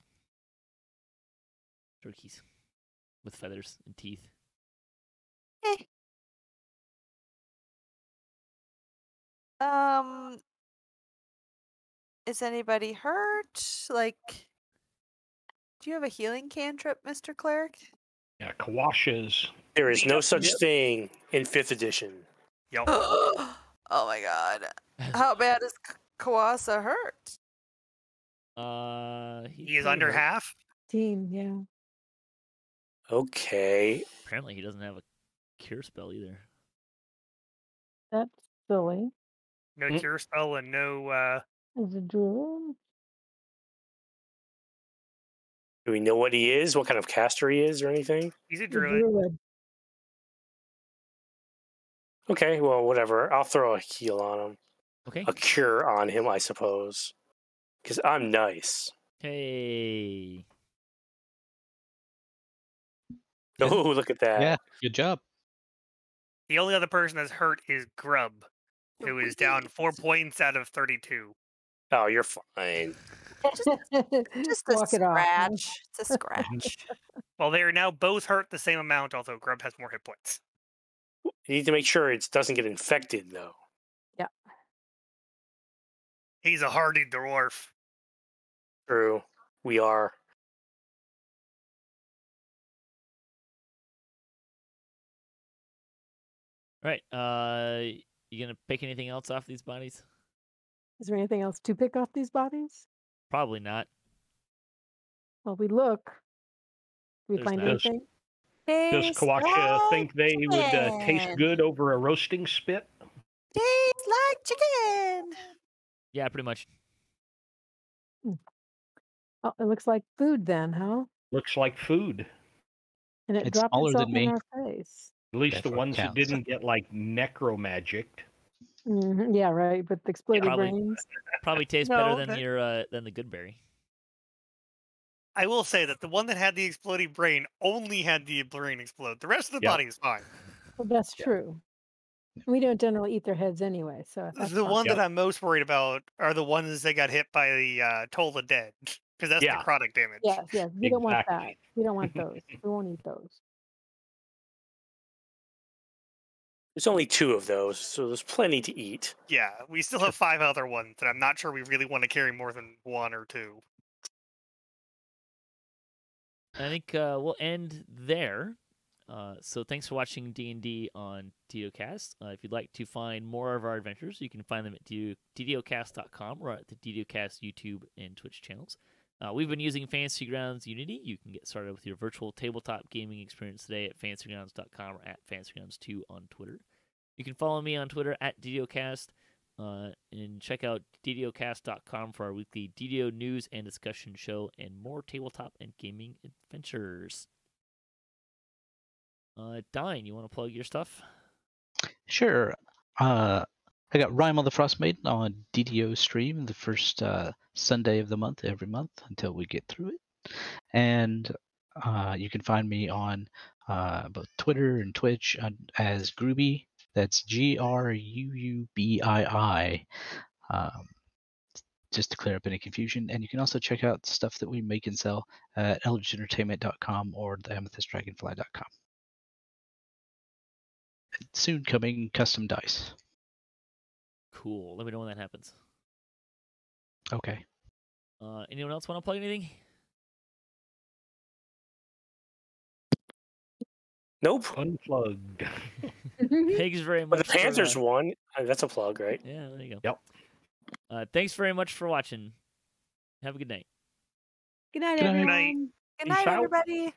turkeys with feathers and teeth. Eh. Is anybody hurt? Like, do you have a healing cantrip, Mr. Cleric? Yeah, Kawasha's. There is no such thing in 5th edition. Yep. Oh my god. How bad is Kawasa hurt? He is pretty under hurt. half. Yeah. Okay. Apparently, he doesn't have a cure spell either. That's silly. No cure spell and no. Is a druid? Do we know what he is? What kind of caster he is or anything? He's a A druid. druid. Okay, well, whatever. I'll throw a heal on him. Okay. A cure on him, I suppose. Because I'm nice. Hey. Yeah. Oh, look at that. Yeah, good job. The only other person that's hurt is Grub, who is down 4 points out of 32. Oh, you're fine. Just a Walk it off. scratch. It's a scratch. Well, they are now both hurt the same amount, although Grub has more hit points. You need to make sure it doesn't get infected, though. Yeah. He's a hardy dwarf. True. We are. All right. You gonna pick anything else off these bodies? Is there anything else to pick off these bodies? Probably not. Well, we look. Do we There's find not. anything? Does Taste Kawasha think they would taste chicken. good over a roasting spit? Tastes like chicken. Yeah, pretty much. Oh, it looks like food then, huh? Looks like food. And it It's dropped smaller itself than in me. our face. At least That's the what ones that counts. didn't get like necromagicked. Yeah, right. With the exploded Probably. brains. Probably tastes No, better than your than the good berry. I will say that the one that had the exploding brain only had the brain explode. The rest of the Yep. body is fine. Well, that's true. We don't generally eat their heads anyway, so that's The fine. one Yep. that I'm most worried about are the ones that got hit by the Toll the Dead, because that's Yeah. necrotic damage. Yes, we don't want that. Exactly. We don't want those. We won't eat those. There's only 2 of those, so there's plenty to eat. Yeah, we still have 5 other ones that I'm not sure we really want to carry more than 1 or 2. I think we'll end there. So thanks for watching D&D on DDOCast. If you'd like to find more of our adventures, you can find them at DDOCast.com or at the DDOCast YouTube and Twitch channels. We've been using Fantasy Grounds Unity. You can get started with your virtual tabletop gaming experience today at fantasygrounds.com or at fantasygrounds2 on Twitter. You can follow me on Twitter at DDOCast and check out DDOcast.com for our weekly DDO news and discussion show and more tabletop and gaming adventures. Dyne, you want to plug your stuff? Sure. I got Rime on the Frostmaiden on DDO stream the first Sunday of the month every month until we get through it. And you can find me on both Twitter and Twitch as Grubby. That's Gruubii. Just to clear up any confusion. And you can also check out stuff that we make and sell at eldritchentertainment.com or the amethystdragonfly.com. Soon coming custom dice. Cool. Let me know when that happens. Okay. Anyone else want to plug anything? Nope. Unplugged. Thanks very But much. the Panthers for, won. That's a plug, right? Yeah, there you go. Yep. Thanks very much for watching. Have a good night. Good night, Good night. everyone. Good night, Peace out. everybody.